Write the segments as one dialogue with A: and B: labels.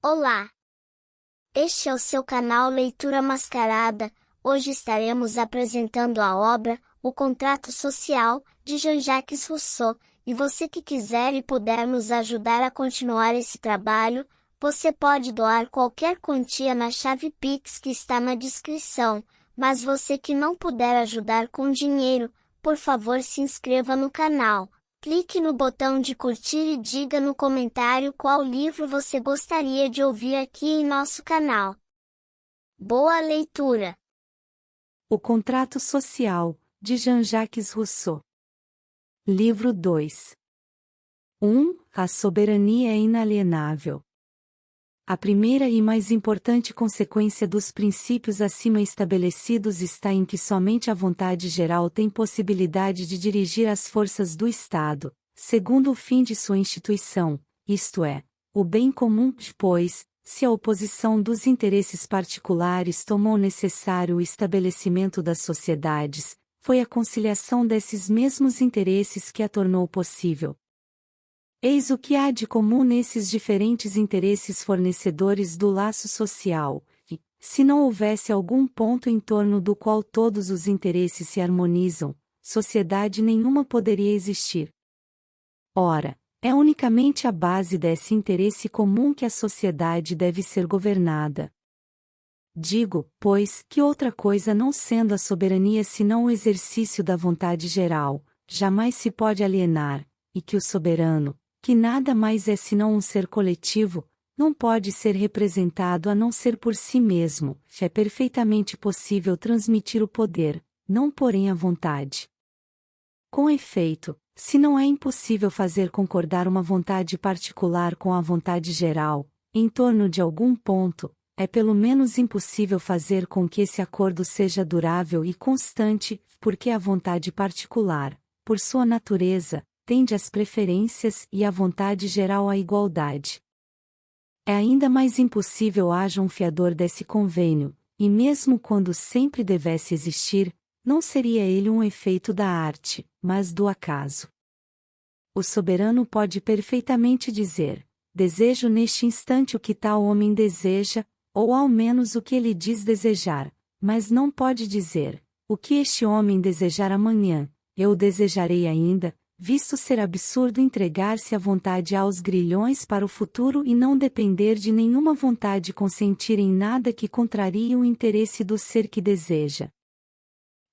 A: Olá! Este é o seu canal Leitura Mascarada. Hoje estaremos apresentando a obra O Contrato Social, de Jean-Jacques Rousseau, e você que quiser e puder nos ajudar a continuar esse trabalho, você pode doar qualquer quantia na chave Pix que está na descrição, mas você que não puder ajudar com dinheiro, por favor se inscreva no canal. Clique no botão de curtir e diga no comentário qual livro você gostaria de ouvir aqui em nosso canal. Boa leitura!
B: O Contrato Social, de Jean-Jacques Rousseau. Livro 2. 1. A soberania é inalienável. A primeira e mais importante consequência dos princípios acima estabelecidos está em que somente a vontade geral tem possibilidade de dirigir as forças do Estado, segundo o fim de sua instituição, isto é, o bem comum, pois, se a oposição dos interesses particulares tomou necessário o estabelecimento das sociedades, foi a conciliação desses mesmos interesses que a tornou possível. Eis o que há de comum nesses diferentes interesses fornecedores do laço social, e, se não houvesse algum ponto em torno do qual todos os interesses se harmonizam, sociedade nenhuma poderia existir. Ora, é unicamente a base desse interesse comum que a sociedade deve ser governada. Digo, pois, que outra coisa não sendo a soberania senão o exercício da vontade geral, jamais se pode alienar, e que o soberano, que nada mais é senão um ser coletivo, não pode ser representado a não ser por si mesmo. É perfeitamente possível transmitir o poder, não porém a vontade. Com efeito, se não é impossível fazer concordar uma vontade particular com a vontade geral, em torno de algum ponto, é pelo menos impossível fazer com que esse acordo seja durável e constante, porque a vontade particular, por sua natureza, tende às preferências e a vontade geral à igualdade. É ainda mais impossível haja um fiador desse convênio, e mesmo quando sempre devesse existir, não seria ele um efeito da arte, mas do acaso. O soberano pode perfeitamente dizer: desejo neste instante o que tal homem deseja, ou ao menos o que ele diz desejar, mas não pode dizer: o que este homem desejar amanhã, eu o desejarei ainda, visto ser absurdo entregar-se à vontade aos grilhões para o futuro e não depender de nenhuma vontade consentir em nada que contrarie o interesse do ser que deseja.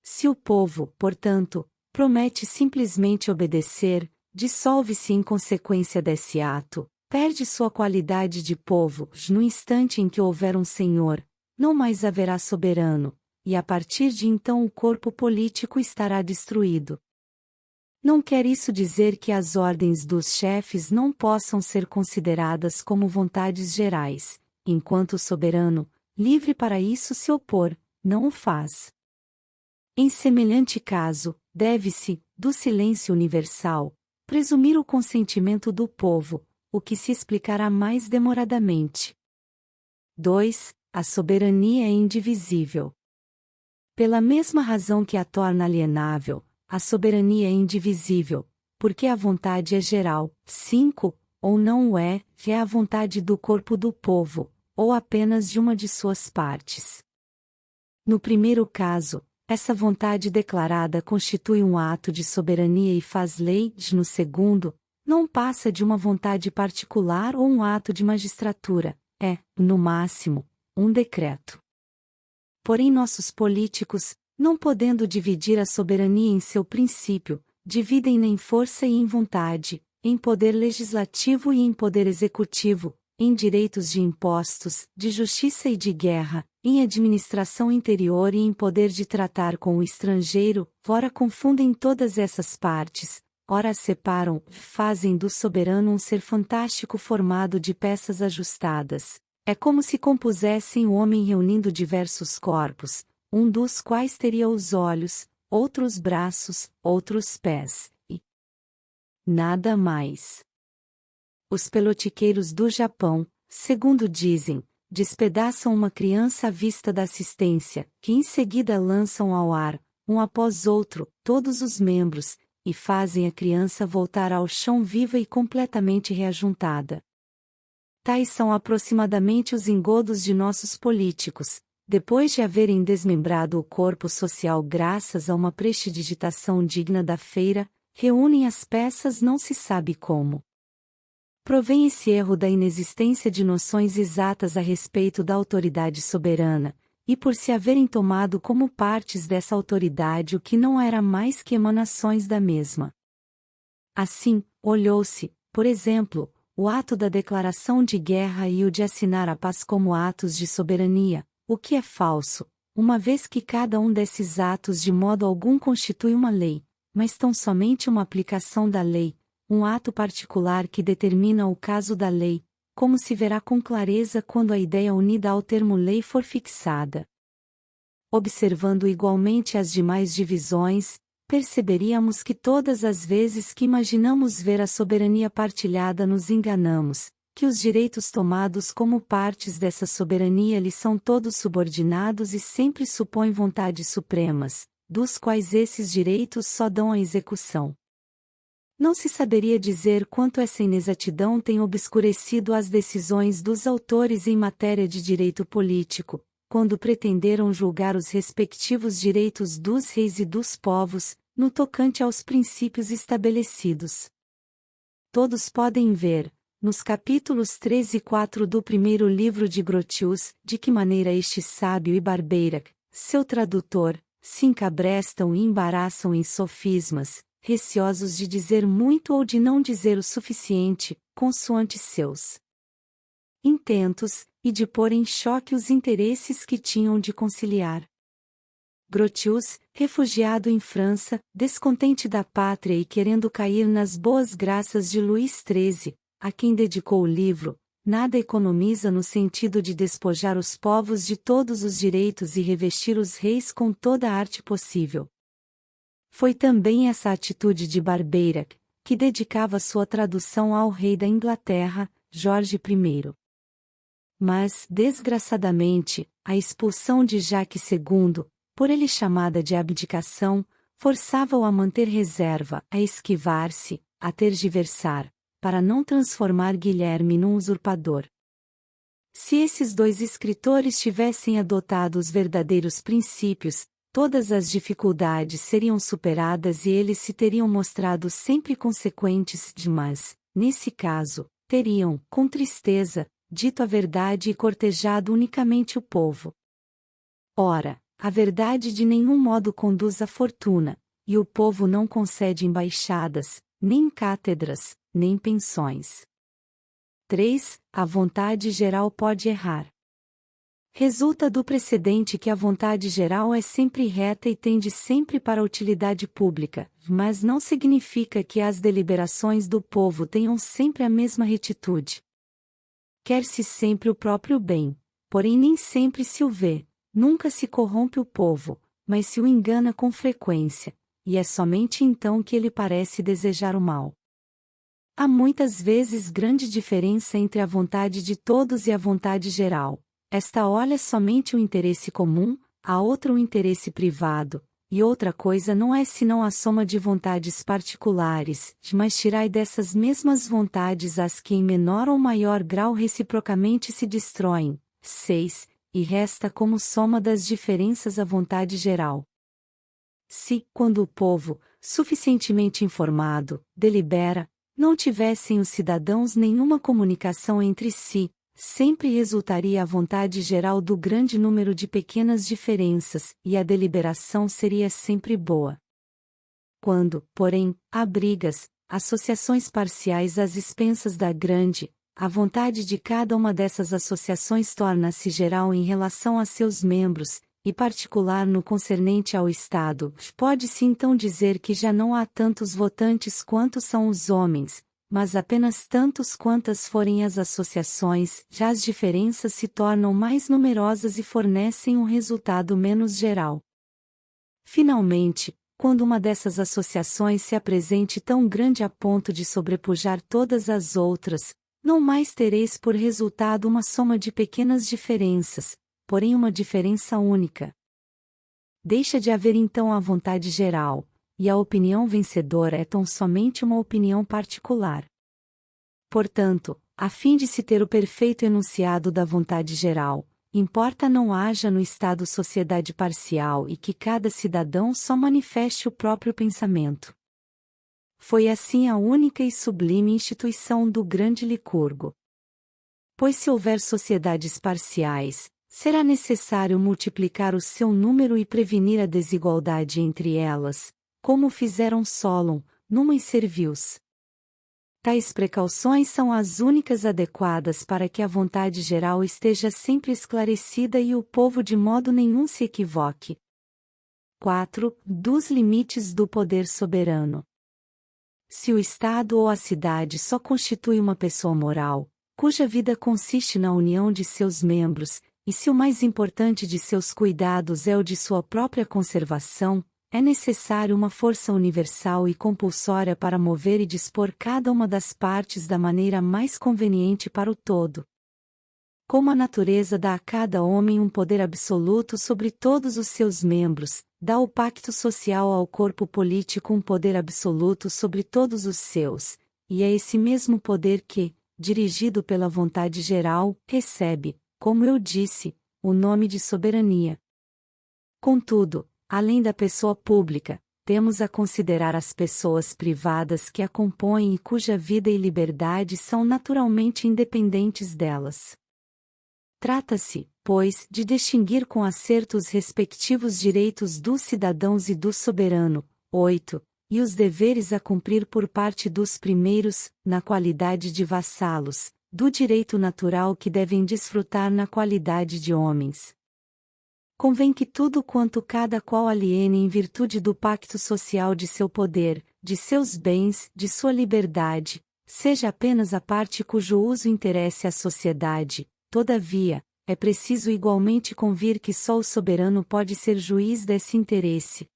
B: Se o povo, portanto, promete simplesmente obedecer, dissolve-se em consequência desse ato, perde sua qualidade de povo, no instante em que houver um senhor, não mais haverá soberano, e a partir de então o corpo político estará destruído. Não quer isso dizer que as ordens dos chefes não possam ser consideradas como vontades gerais, enquanto o soberano, livre para isso se opor, não o faz. Em semelhante caso, deve-se, do silêncio universal, presumir o consentimento do povo, o que se explicará mais demoradamente. 2. A soberania é indivisível. Pela mesma razão que a torna alienável, a soberania é indivisível, porque a vontade é geral. 5. Ou não o é, é a vontade do corpo do povo, ou apenas de uma de suas partes. No primeiro caso, essa vontade declarada constitui um ato de soberania e faz lei. No segundo, não passa de uma vontade particular ou um ato de magistratura, é, no máximo, um decreto. Porém nossos políticos, não podendo dividir a soberania em seu princípio, dividem-na em força e em vontade, em poder legislativo e em poder executivo, em direitos de impostos, de justiça e de guerra, em administração interior e em poder de tratar com o estrangeiro, ora confundem todas essas partes, ora as separam, fazem do soberano um ser fantástico formado de peças ajustadas. É como se compusessem o homem reunindo diversos corpos, um dos quais teria os olhos, outros braços, outros pés, e nada mais. Os pelotiqueiros do Japão, segundo dizem, despedaçam uma criança à vista da assistência, que em seguida lançam ao ar, um após outro, todos os membros, e fazem a criança voltar ao chão viva e completamente reajuntada. tais são aproximadamente os engodos de nossos políticos, depois de haverem desmembrado o corpo social graças a uma prestidigitação digna da feira, reúnem as peças não se sabe como. Provém esse erro da inexistência de noções exatas a respeito da autoridade soberana, e por se haverem tomado como partes dessa autoridade o que não era mais que emanações da mesma. Assim, olhou-se, por exemplo, o ato da declaração de guerra e o de assinar a paz como atos de soberania, o que é falso, uma vez que cada um desses atos de modo algum constitui uma lei, mas tão somente uma aplicação da lei, um ato particular que determina o caso da lei, como se verá com clareza quando a ideia unida ao termo lei for fixada. Observando igualmente as demais divisões, perceberíamos que todas as vezes que imaginamos ver a soberania partilhada nos enganamos, que os direitos tomados como partes dessa soberania lhe são todos subordinados e sempre supõem vontades supremas, dos quais esses direitos só dão a execução. Não se saberia dizer quanto essa inexatidão tem obscurecido as decisões dos autores em matéria de direito político, quando pretenderam julgar os respectivos direitos dos reis e dos povos, no tocante aos princípios estabelecidos. Todos podem ver, nos capítulos 3 e 4 do primeiro livro de Grotius, de que maneira este sábio e Barbeirac, seu tradutor, se encabrestam e embaraçam em sofismas, receosos de dizer muito ou de não dizer o suficiente, consoante seus intentos, e de pôr em choque os interesses que tinham de conciliar. Grotius, refugiado em França, descontente da pátria e querendo cair nas boas graças de Luís XIII, a quem dedicou o livro, nada economiza no sentido de despojar os povos de todos os direitos e revestir os reis com toda a arte possível. Foi também essa atitude de Barbeirac, que dedicava sua tradução ao rei da Inglaterra, Jorge I. Mas, desgraçadamente, a expulsão de Jacques II, por ele chamada de abdicação, forçava-o a manter reserva, a esquivar-se, a tergiversar, para não transformar Guilherme num usurpador. Se esses dois escritores tivessem adotado os verdadeiros princípios, todas as dificuldades seriam superadas e eles se teriam mostrado sempre consequentes, mas, nesse caso, teriam, com tristeza, dito a verdade e cortejado unicamente o povo. Ora, a verdade de nenhum modo conduz à fortuna, e o povo não concede embaixadas, nem cátedras, nem pensões. 3. A vontade geral pode errar. Resulta do precedente que a vontade geral é sempre reta e tende sempre para a utilidade pública, mas não significa que as deliberações do povo tenham sempre a mesma retitude. Quer-se sempre o próprio bem, porém nem sempre se o vê, nunca se corrompe o povo, mas se o engana com frequência, e é somente então que ele parece desejar o mal. Há muitas vezes grande diferença entre a vontade de todos e a vontade geral. Esta olha somente o interesse comum, a outra o interesse privado, e outra coisa não é senão a soma de vontades particulares, mas tirai dessas mesmas vontades as que em menor ou maior grau reciprocamente se destroem. 6. E resta como soma das diferenças a vontade geral. Se, quando o povo, suficientemente informado, delibera, não tivessem os cidadãos nenhuma comunicação entre si, sempre resultaria a vontade geral do grande número de pequenas diferenças, e a deliberação seria sempre boa. Quando, porém, há brigas, associações parciais às expensas da grande, a vontade de cada uma dessas associações torna-se geral em relação a seus membros, e particular no concernente ao Estado. Pode-se então dizer que já não há tantos votantes quanto são os homens, mas apenas tantos quantas forem as associações, já as diferenças se tornam mais numerosas e fornecem um resultado menos geral. Finalmente, quando uma dessas associações se apresente tão grande a ponto de sobrepujar todas as outras, não mais tereis por resultado uma soma de pequenas diferenças, porém uma diferença única. Deixa de haver então a vontade geral, e a opinião vencedora é tão somente uma opinião particular. Portanto, a fim de se ter o perfeito enunciado da vontade geral, importa não haja no Estado sociedade parcial e que cada cidadão só manifeste o próprio pensamento. Foi assim a única e sublime instituição do grande Licurgo. Pois se houver sociedades parciais, será necessário multiplicar o seu número e prevenir a desigualdade entre elas, como fizeram Solon, Numa e Servius. Tais precauções são as únicas adequadas para que a vontade geral esteja sempre esclarecida e o povo de modo nenhum se equivoque. 4. Dos limites do poder soberano. Se o Estado ou a cidade só constitui uma pessoa moral, cuja vida consiste na união de seus membros, e se o mais importante de seus cuidados é o de sua própria conservação, é necessário uma força universal e compulsória para mover e dispor cada uma das partes da maneira mais conveniente para o todo. Como a natureza dá a cada homem um poder absoluto sobre todos os seus membros, dá o pacto social ao corpo político um poder absoluto sobre todos os seus, e é esse mesmo poder que, dirigido pela vontade geral, recebe, como eu disse, o nome de soberania. Contudo, além da pessoa pública, temos a considerar as pessoas privadas que a compõem e cuja vida e liberdade são naturalmente independentes delas. Trata-se, pois, de distinguir com acerto os respectivos direitos dos cidadãos e do soberano. 8. E os deveres a cumprir por parte dos primeiros, na qualidade de vassalos, do direito natural que devem desfrutar na qualidade de homens. Convém que tudo quanto cada qual aliene em virtude do pacto social de seu poder, de seus bens, de sua liberdade, seja apenas a parte cujo uso interesse à sociedade. Todavia, é preciso igualmente convir que só o soberano pode ser juiz desse interesse.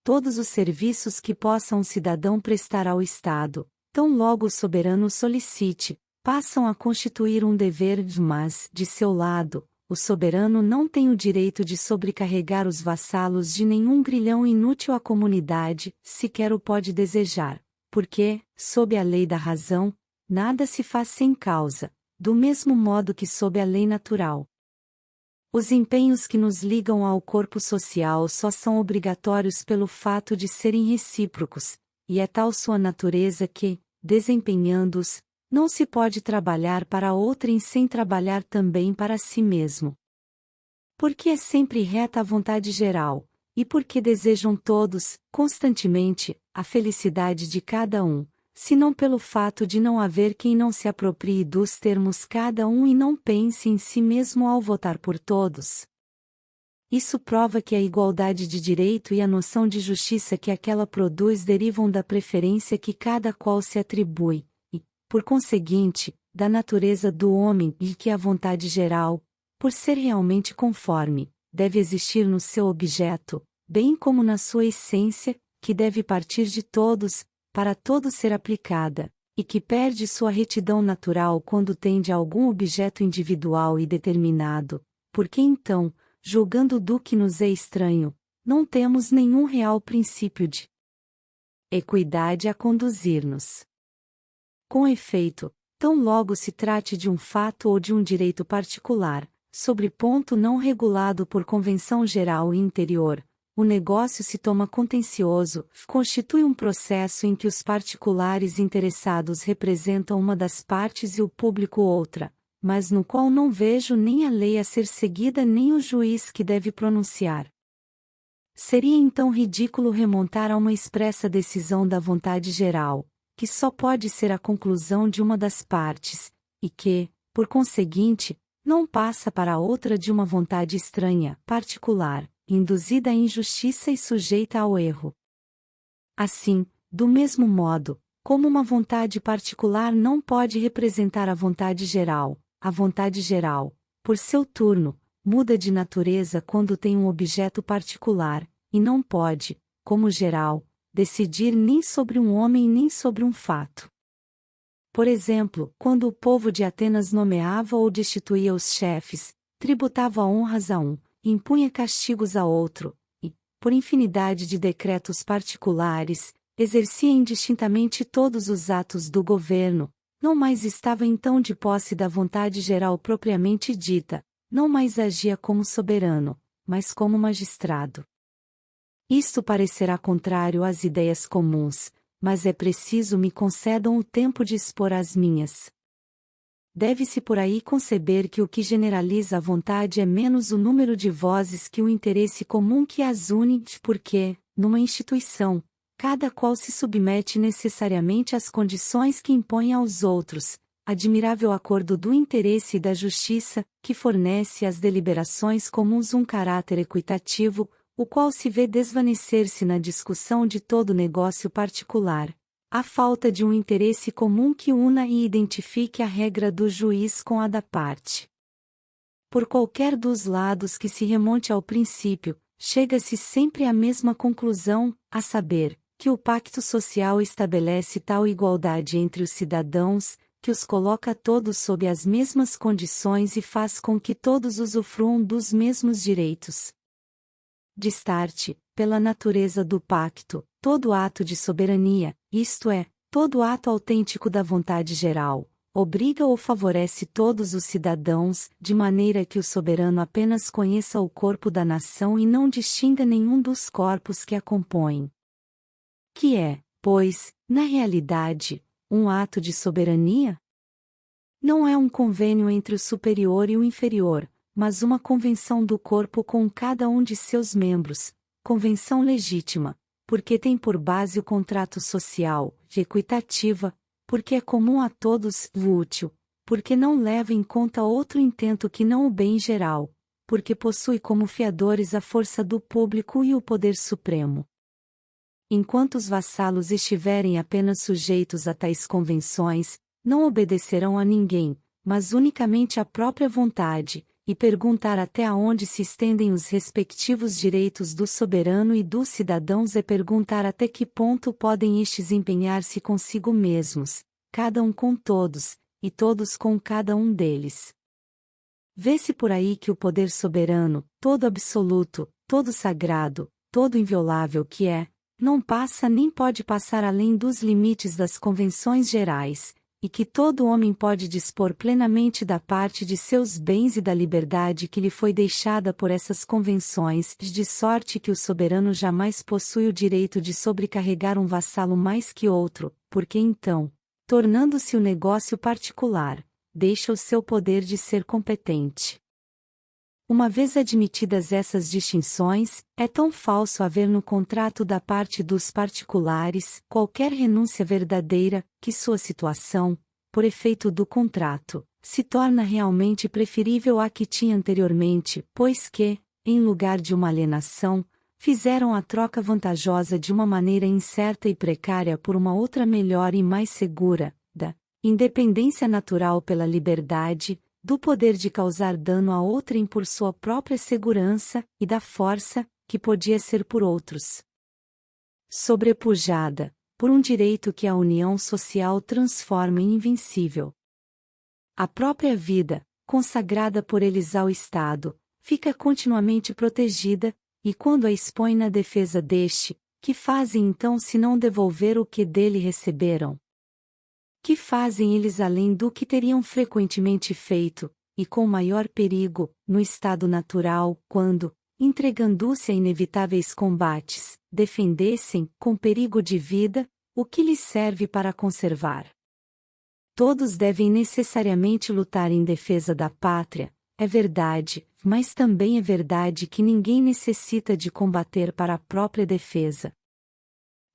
B: Todos os serviços que possa um cidadão prestar ao Estado, tão logo o soberano solicite, passam a constituir um dever, mas, de seu lado, o soberano não tem o direito de sobrecarregar os vassalos de nenhum grilhão inútil à comunidade, sequer o pode desejar, porque, sob a lei da razão, nada se faz sem causa, do mesmo modo que sob a lei natural. Os empenhos que nos ligam ao corpo social só são obrigatórios pelo fato de serem recíprocos, e é tal sua natureza que, desempenhando-os, não se pode trabalhar para outrem sem trabalhar também para si mesmo. Porque é sempre reta a vontade geral, e porque desejam todos, constantemente, a felicidade de cada um, senão pelo fato de não haver quem não se aproprie dos termos cada um e não pense em si mesmo ao votar por todos. Isso prova que a igualdade de direito e a noção de justiça que aquela produz derivam da preferência que cada qual se atribui, e, por conseguinte, da natureza do homem e que a vontade geral, por ser realmente conforme, deve existir no seu objeto, bem como na sua essência, que deve partir de todos, para todos ser aplicada, e que perde sua retidão natural quando tende a algum objeto individual e determinado, porque então, julgando do que nos é estranho, não temos nenhum real princípio de equidade a conduzir-nos. Com efeito, tão logo se trate de um fato ou de um direito particular, sobre ponto não regulado por convenção geral e interior, o negócio se toma contencioso, constitui um processo em que os particulares interessados representam uma das partes e o público outra, mas no qual não vejo nem a lei a ser seguida nem o juiz que deve pronunciar. Seria então ridículo remontar a uma expressa decisão da vontade geral, que só pode ser a conclusão de uma das partes, e que, por conseguinte, não passa para a outra de uma vontade estranha, particular, induzida à injustiça e sujeita ao erro. Assim, do mesmo modo, como uma vontade particular não pode representar a vontade geral, por seu turno, muda de natureza quando tem um objeto particular, e não pode, como geral, decidir nem sobre um homem nem sobre um fato. Por exemplo, quando o povo de Atenas nomeava ou destituía os chefes, tributava honras a um, impunha castigos a outro, e, por infinidade de decretos particulares, exercia indistintamente todos os atos do governo, não mais estava então de posse da vontade geral propriamente dita, não mais agia como soberano, mas como magistrado. Isto parecerá contrário às ideias comuns, mas é preciso me concedam o tempo de expor as minhas. Deve-se por aí conceber que o que generaliza a vontade é menos o número de vozes que o interesse comum que as une, porque, numa instituição, cada qual se submete necessariamente às condições que impõe aos outros, admirável acordo do interesse e da justiça, que fornece às deliberações comuns um caráter equitativo, o qual se vê desvanecer-se na discussão de todo negócio particular. A falta de um interesse comum que una e identifique a regra do juiz com a da parte. Por qualquer dos lados que se remonte ao princípio, chega-se sempre à mesma conclusão, a saber, que o pacto social estabelece tal igualdade entre os cidadãos, que os coloca todos sob as mesmas condições e faz com que todos usufruam dos mesmos direitos. Destarte, pela natureza do pacto, todo ato de soberania, isto é, todo ato autêntico da vontade geral, obriga ou favorece todos os cidadãos, de maneira que o soberano apenas conheça o corpo da nação e não distinga nenhum dos corpos que a compõem. Que é, pois, na realidade, um ato de soberania? Não é um convênio entre o superior e o inferior, mas uma convenção do corpo com cada um de seus membros, convenção legítima, porque tem por base o contrato social, equitativa, porque é comum a todos, útil, porque não leva em conta outro intento que não o bem geral, porque possui como fiadores a força do público e o poder supremo. Enquanto os vassalos estiverem apenas sujeitos a tais convenções, não obedecerão a ninguém, mas unicamente à própria vontade, e perguntar até aonde se estendem os respectivos direitos do soberano e dos cidadãos é perguntar até que ponto podem estes empenhar-se consigo mesmos, cada um com todos, e todos com cada um deles. Vê-se por aí que o poder soberano, todo absoluto, todo sagrado, todo inviolável que é, não passa nem pode passar além dos limites das convenções gerais, e que todo homem pode dispor plenamente da parte de seus bens e da liberdade que lhe foi deixada por essas convenções, de sorte que o soberano jamais possui o direito de sobrecarregar um vassalo mais que outro, porque então, tornando-se o negócio particular, deixa o seu poder de ser competente. Uma vez admitidas essas distinções, é tão falso haver no contrato da parte dos particulares qualquer renúncia verdadeira, que sua situação, por efeito do contrato, se torna realmente preferível à que tinha anteriormente, pois que, em lugar de uma alienação, fizeram a troca vantajosa de uma maneira incerta e precária por uma outra melhor e mais segura, da independência natural pela liberdade, do poder de causar dano a outrem por sua própria segurança, e da força, que podia ser por outros sobrepujada, por um direito que a união social transforma em invencível. A própria vida, consagrada por eles ao Estado, fica continuamente protegida, e quando a expõe na defesa deste, que fazem então se não devolver o que dele receberam? Que fazem eles além do que teriam frequentemente feito, e com maior perigo, no estado natural, quando, entregando-se a inevitáveis combates, defendessem, com perigo de vida, o que lhes serve para conservar? Todos devem necessariamente lutar em defesa da pátria, é verdade, mas também é verdade que ninguém necessita de combater para a própria defesa.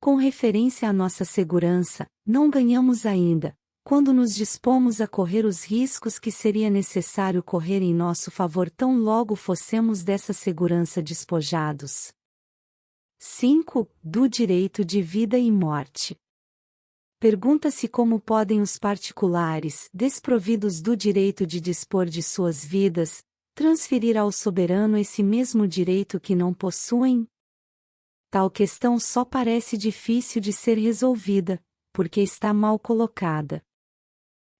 B: Com referência à nossa segurança, não ganhamos ainda, quando nos dispomos a correr os riscos que seria necessário correr em nosso favor tão logo fossemos dessa segurança despojados. 5. Do direito de vida e morte. Pergunta-se como podem os particulares, desprovidos do direito de dispor de suas vidas, transferir ao soberano esse mesmo direito que não possuem? Tal questão só parece difícil de ser resolvida, porque está mal colocada.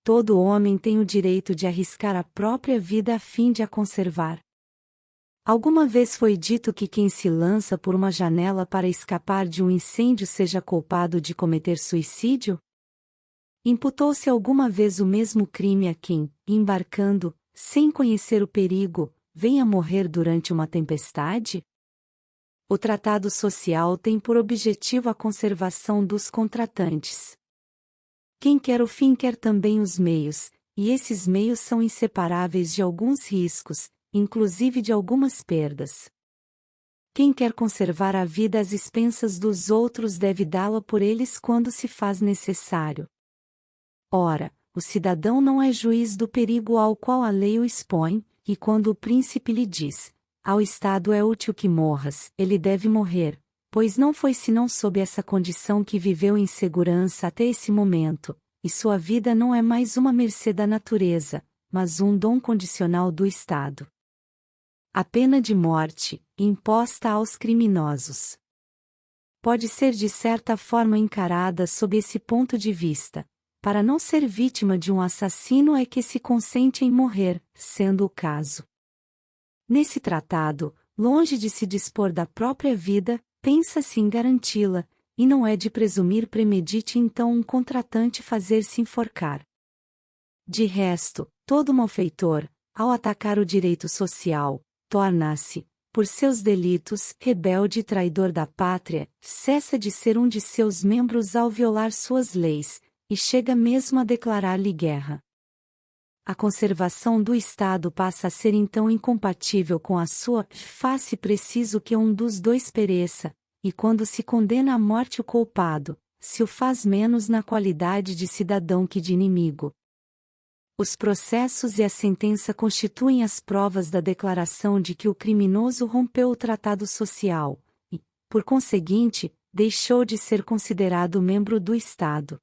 B: Todo homem tem o direito de arriscar a própria vida a fim de a conservar. Alguma vez foi dito que quem se lança por uma janela para escapar de um incêndio seja culpado de cometer suicídio? Imputou-se alguma vez o mesmo crime a quem, embarcando, sem conhecer o perigo, venha morrer durante uma tempestade? O tratado social tem por objetivo a conservação dos contratantes. Quem quer o fim quer também os meios, e esses meios são inseparáveis de alguns riscos, inclusive de algumas perdas. Quem quer conservar a vida às expensas dos outros deve dá-la por eles quando se faz necessário. Ora, o cidadão não é juiz do perigo ao qual a lei o expõe, e quando o príncipe lhe diz: ao Estado é útil que morras, ele deve morrer, pois não foi senão sob essa condição que viveu em segurança até esse momento, e sua vida não é mais uma mercê da natureza, mas um dom condicional do Estado. A pena de morte, imposta aos criminosos, pode ser de certa forma encarada sob esse ponto de vista. Para não ser vítima de um assassino é que se consente em morrer, sendo o caso. Nesse tratado, longe de se dispor da própria vida, pensa-se em garanti-la, e não é de presumir premedite então um contratante fazer-se enforcar. De resto, todo malfeitor, ao atacar o direito social, torna-se, por seus delitos, rebelde e traidor da pátria, cessa de ser um de seus membros ao violar suas leis, e chega mesmo a declarar-lhe guerra. A conservação do Estado passa a ser então incompatível com a sua face preciso que um dos dois pereça, e quando se condena à morte o culpado, se o faz menos na qualidade de cidadão que de inimigo. Os processos e a sentença constituem as provas da declaração de que o criminoso rompeu o tratado social, e, por conseguinte, deixou de ser considerado membro do Estado.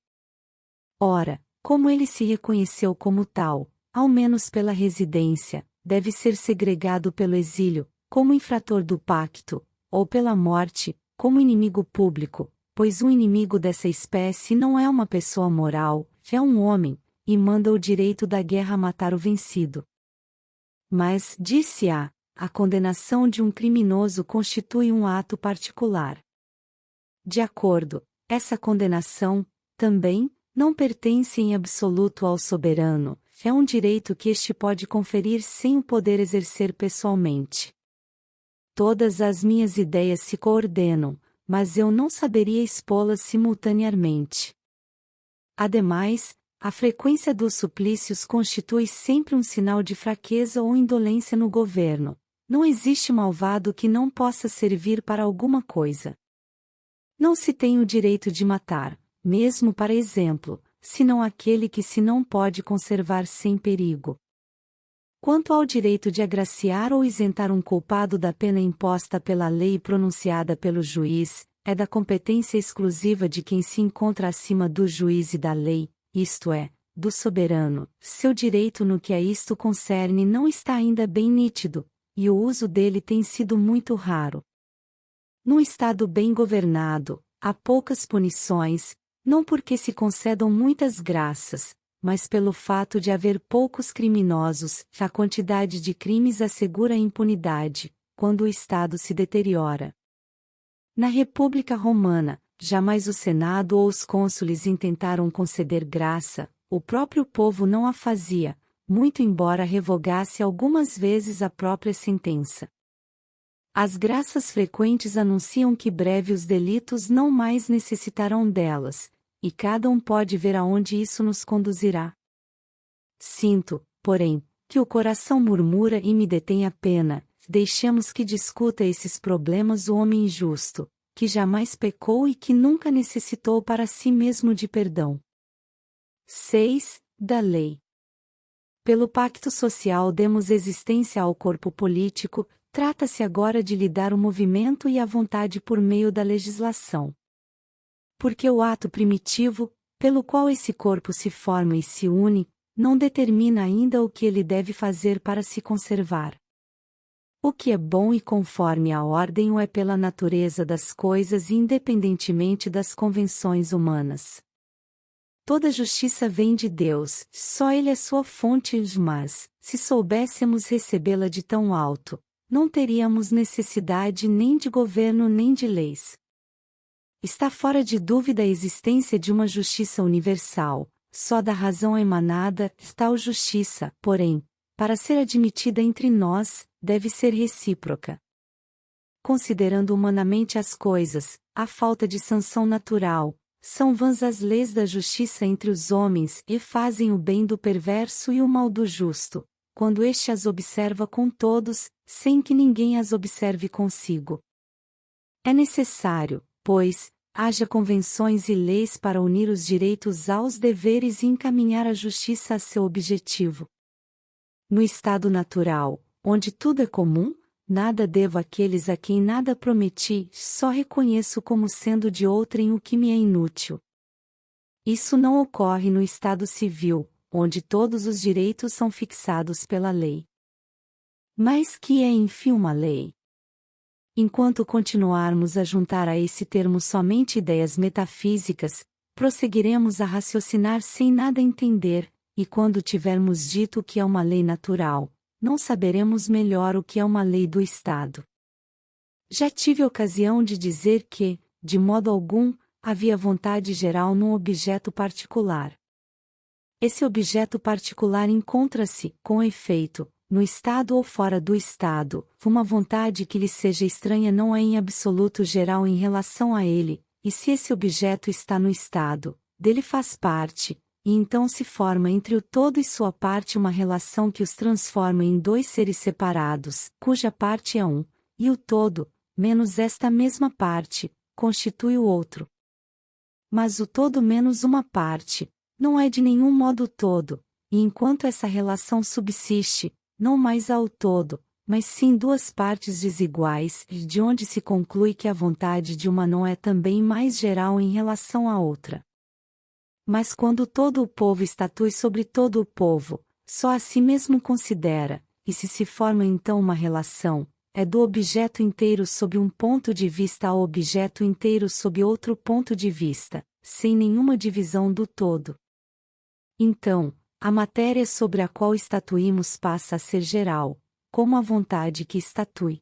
B: Ora, como ele se reconheceu como tal, ao menos pela residência, deve ser segregado pelo exílio, como infrator do pacto, ou pela morte, como inimigo público, pois um inimigo dessa espécie não é uma pessoa moral, é um homem, e manda o direito da guerra matar o vencido. Mas, disse-a, a condenação de um criminoso constitui um ato particular. De acordo, essa condenação, também, não pertence em absoluto ao soberano, é um direito que este pode conferir sem o poder exercer pessoalmente. Todas as minhas ideias se coordenam, mas eu não saberia expô-las simultaneamente. Ademais, a frequência dos suplícios constitui sempre um sinal de fraqueza ou indolência no governo. Não existe malvado que não possa servir para alguma coisa. Não se tem o direito de matar, mesmo para exemplo, senão aquele que se não pode conservar sem perigo. Quanto ao direito de agraciar ou isentar um culpado da pena imposta pela lei e pronunciada pelo juiz, é da competência exclusiva de quem se encontra acima do juiz e da lei, isto é, do soberano. Seu direito no que a isto concerne não está ainda bem nítido, e o uso dele tem sido muito raro. Num Estado bem governado, há poucas punições, não porque se concedam muitas graças, mas pelo fato de haver poucos criminosos, a quantidade de crimes assegura a impunidade, quando o Estado se deteriora. Na República Romana, jamais o Senado ou os cônsules intentaram conceder graça, o próprio povo não a fazia, muito embora revogasse algumas vezes a própria sentença. As graças frequentes anunciam que breve os delitos não mais necessitarão delas, e cada um pode ver aonde isso nos conduzirá. Sinto, porém, que o coração murmura e me detém a pena, deixemos que discuta esses problemas o homem justo, que jamais pecou e que nunca necessitou para si mesmo de perdão. 6. Da lei. Pelo pacto social demos existência ao corpo político, trata-se agora de lhe dar o movimento e a vontade por meio da legislação. Porque o ato primitivo, pelo qual esse corpo se forma e se une, não determina ainda o que ele deve fazer para se conservar. O que é bom e conforme à ordem o é pela natureza das coisas e independentemente das convenções humanas. Toda justiça vem de Deus, só Ele é sua fonte, mas, se soubéssemos recebê-la de tão alto, não teríamos necessidade nem de governo nem de leis. Está fora de dúvida a existência de uma justiça universal, só da razão emanada, tal justiça, porém, para ser admitida entre nós, deve ser recíproca. Considerando humanamente as coisas, a falta de sanção natural, são vãs as leis da justiça entre os homens e fazem o bem do perverso e o mal do justo, quando este as observa com todos, sem que ninguém as observe consigo. É necessário, pois, haja convenções e leis para unir os direitos aos deveres e encaminhar a justiça a seu objetivo. No estado natural, onde tudo é comum, nada devo àqueles a quem nada prometi, só reconheço como sendo de outrem o que me é inútil. Isso não ocorre no estado civil, onde todos os direitos são fixados pela lei. Mas que é enfim uma lei? Enquanto continuarmos a juntar a esse termo somente ideias metafísicas, prosseguiremos a raciocinar sem nada entender, e quando tivermos dito o que é uma lei natural, não saberemos melhor o que é uma lei do Estado. Já tive ocasião de dizer que, de modo algum, havia vontade geral num objeto particular. Esse objeto particular encontra-se, com efeito, no Estado ou fora do Estado, uma vontade que lhe seja estranha não é em absoluto geral em relação a ele, e se esse objeto está no Estado, dele faz parte, e então se forma entre o todo e sua parte uma relação que os transforma em dois seres separados, cuja parte é um, e o todo, menos esta mesma parte, constitui o outro. Mas o todo menos uma parte, não é de nenhum modo o todo, e enquanto essa relação subsiste, não mais há o todo, mas sim duas partes desiguais, de onde se conclui que a vontade de uma não é também mais geral em relação à outra. Mas quando todo o povo estatui sobre todo o povo, só a si mesmo considera, e se forma então uma relação, é do objeto inteiro sob um ponto de vista ao objeto inteiro sob outro ponto de vista, sem nenhuma divisão do todo. Então, a matéria sobre a qual estatuímos passa a ser geral, como a vontade que estatui.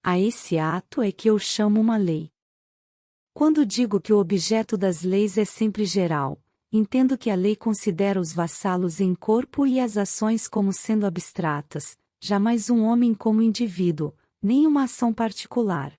B: A esse ato é que eu chamo uma lei. Quando digo que o objeto das leis é sempre geral, entendo que a lei considera os vassalos em corpo e as ações como sendo abstratas, jamais um homem como indivíduo, nem uma ação particular.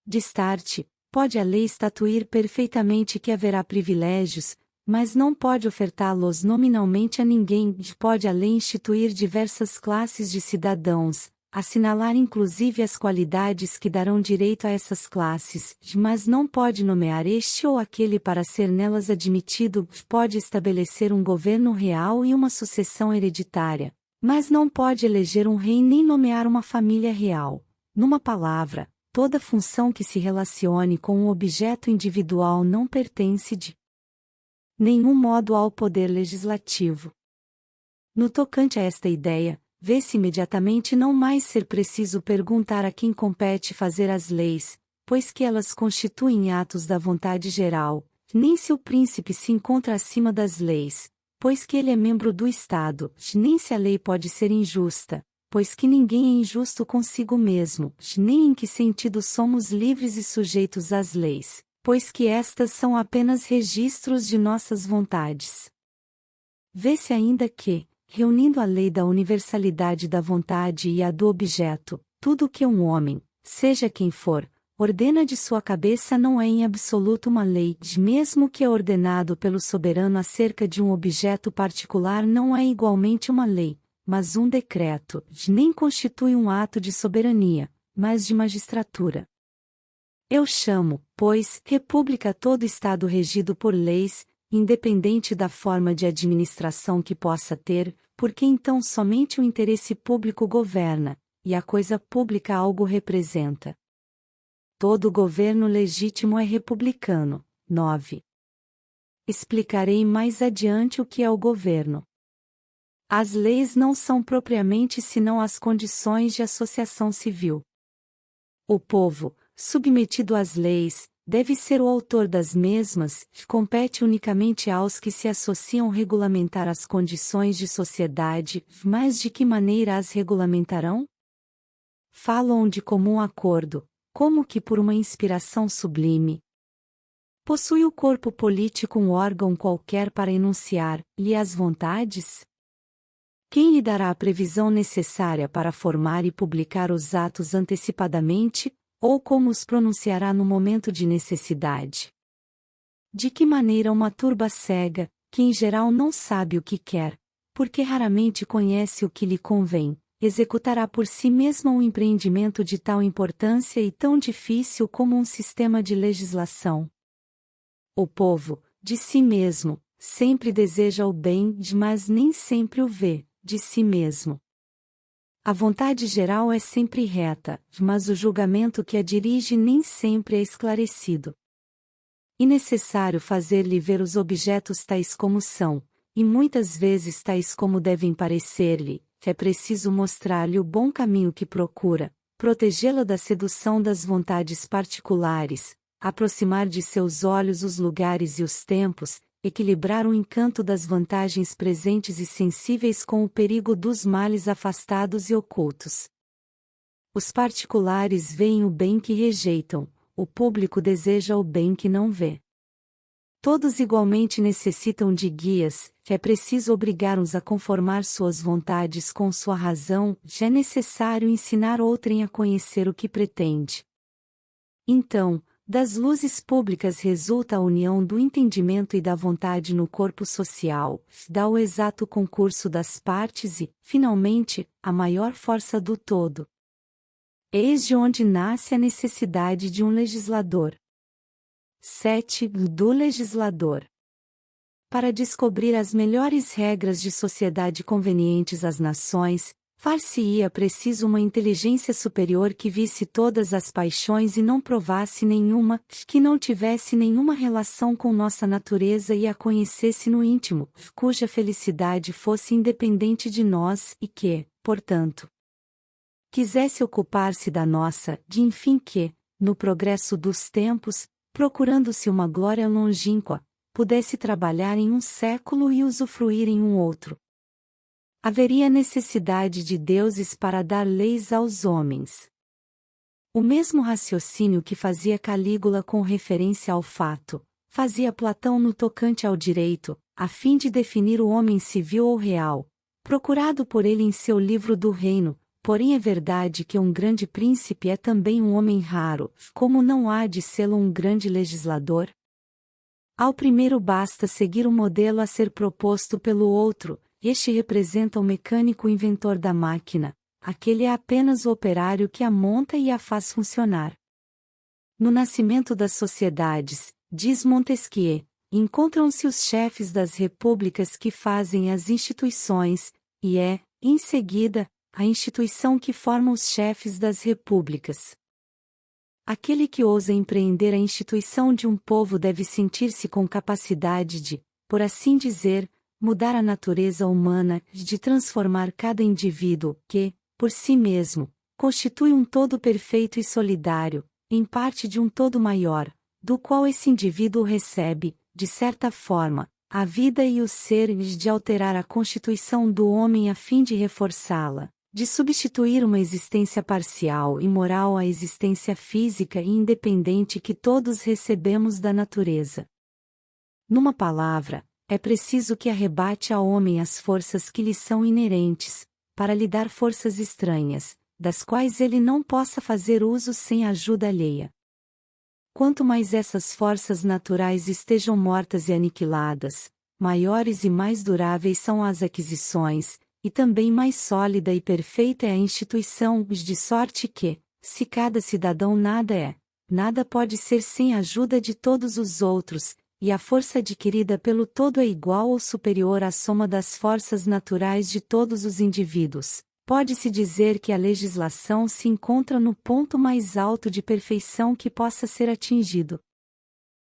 B: De start, pode a lei estatuir perfeitamente que haverá privilégios, mas não pode ofertá-los nominalmente a ninguém. Pode a lei instituir diversas classes de cidadãos, assinalar inclusive as qualidades que darão direito a essas classes, mas não pode nomear este ou aquele para ser nelas admitido. Pode estabelecer um governo real e uma sucessão hereditária, mas não pode eleger um rei nem nomear uma família real. Numa palavra, toda função que se relacione com um objeto individual não pertence de nenhum modo ao poder legislativo. No tocante a esta ideia, vê-se imediatamente não mais ser preciso perguntar a quem compete fazer as leis, pois que elas constituem atos da vontade geral, nem se o príncipe se encontra acima das leis, pois que ele é membro do Estado, nem se a lei pode ser injusta, pois que ninguém é injusto consigo mesmo, nem em que sentido somos livres e sujeitos às leis, pois que estas são apenas registros de nossas vontades. Vê-se ainda que, reunindo a lei da universalidade da vontade e a do objeto, tudo o que um homem, seja quem for, ordena de sua cabeça não é em absoluto uma lei, mesmo que é ordenado pelo soberano acerca de um objeto particular não é igualmente uma lei, mas um decreto, nem constitui um ato de soberania, mas de magistratura. Eu chamo, pois, república todo Estado regido por leis, independente da forma de administração que possa ter, porque então somente o interesse público governa, e a coisa pública algo representa. Todo governo legítimo é republicano. 9. Explicarei mais adiante o que é o governo. As leis não são propriamente senão as condições de associação civil. O povo, submetido às leis, deve ser o autor das mesmas, compete unicamente aos que se associam regulamentar as condições de sociedade, mas de que maneira as regulamentarão? Falam de comum acordo, como que por uma inspiração sublime. Possui o corpo político um órgão qualquer para enunciar-lhe as vontades? Quem lhe dará a previsão necessária para formar e publicar os atos antecipadamente, ou como os pronunciará no momento de necessidade? De que maneira uma turba cega, que em geral não sabe o que quer, porque raramente conhece o que lhe convém, executará por si mesma um empreendimento de tal importância e tão difícil como um sistema de legislação? O povo, de si mesmo, sempre deseja o bem, mas nem sempre o vê, de si mesmo. A vontade geral é sempre reta, mas o julgamento que a dirige nem sempre é esclarecido. É necessário fazer-lhe ver os objetos tais como são, e muitas vezes tais como devem parecer-lhe. É preciso mostrar-lhe o bom caminho que procura, protegê-la da sedução das vontades particulares, aproximar de seus olhos os lugares e os tempos, equilibrar o encanto das vantagens presentes e sensíveis com o perigo dos males afastados e ocultos. Os particulares veem o bem que rejeitam, o público deseja o bem que não vê. Todos igualmente necessitam de guias, é preciso obrigar uns a conformar suas vontades com sua razão, já é necessário ensinar outrem a conhecer o que pretende. Então, das luzes públicas resulta a união do entendimento e da vontade no corpo social, dá o exato concurso das partes e, finalmente, a maior força do todo. Eis de onde nasce a necessidade de um legislador. 7. Do legislador. Para descobrir as melhores regras de sociedade convenientes às nações, far-se-ia preciso uma inteligência superior que visse todas as paixões e não provasse nenhuma, que não tivesse nenhuma relação com nossa natureza e a conhecesse no íntimo, cuja felicidade fosse independente de nós e que, portanto, quisesse ocupar-se da nossa, de enfim que, no progresso dos tempos, procurando-se uma glória longínqua, pudesse trabalhar em um século e usufruir em um outro. Haveria necessidade de deuses para dar leis aos homens. O mesmo raciocínio que fazia Calígula com referência ao fato, fazia Platão no tocante ao direito, a fim de definir o homem civil ou real, procurado por ele em seu livro do reino. Porém é verdade que um grande príncipe é também um homem raro, como não há de sê-lo um grande legislador? Ao primeiro basta seguir o modelo a ser proposto pelo outro, este representa o mecânico inventor da máquina, aquele é apenas o operário que a monta e a faz funcionar. No nascimento das sociedades, diz Montesquieu, encontram-se os chefes das repúblicas que fazem as instituições, e é, em seguida, a instituição que forma os chefes das repúblicas. Aquele que ousa empreender a instituição de um povo deve sentir-se com capacidade de, por assim dizer, mudar a natureza humana, de transformar cada indivíduo, que, por si mesmo, constitui um todo perfeito e solidário, em parte de um todo maior, do qual esse indivíduo recebe, de certa forma, a vida e o ser, de alterar a constituição do homem a fim de reforçá-la, de substituir uma existência parcial e moral à existência física e independente que todos recebemos da natureza. Numa palavra, é preciso que arrebate ao homem as forças que lhe são inerentes, para lhe dar forças estranhas, das quais ele não possa fazer uso sem ajuda alheia. Quanto mais essas forças naturais estejam mortas e aniquiladas, maiores e mais duráveis são as aquisições, e também mais sólida e perfeita é a instituição, de sorte que, se cada cidadão nada é, nada pode ser sem a ajuda de todos os outros, e a força adquirida pelo todo é igual ou superior à soma das forças naturais de todos os indivíduos. Pode-se dizer que a legislação se encontra no ponto mais alto de perfeição que possa ser atingido.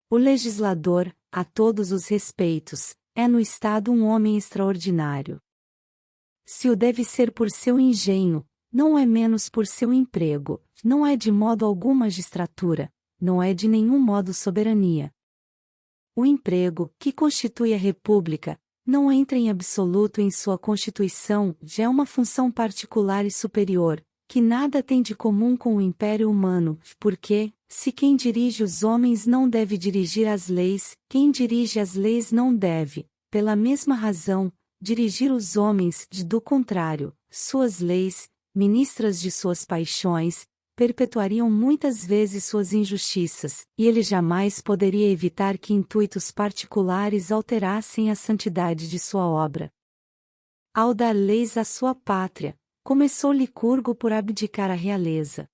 B: O legislador, a todos os respeitos, é no Estado um homem extraordinário. Se o deve ser por seu engenho, não é menos por seu emprego, não é de modo algum magistratura, não é de nenhum modo soberania. O emprego, que constitui a República, não entra em absoluto em sua constituição, já é uma função particular e superior, que nada tem de comum com o império humano, porque, se quem dirige os homens não deve dirigir as leis, quem dirige as leis não deve, pela mesma razão, dirigir os homens, do contrário, suas leis, ministras de suas paixões, perpetuariam muitas vezes suas injustiças, e ele jamais poderia evitar que intuitos particulares alterassem a santidade de sua obra. Ao dar leis à sua pátria, começou Licurgo por abdicar a realeza.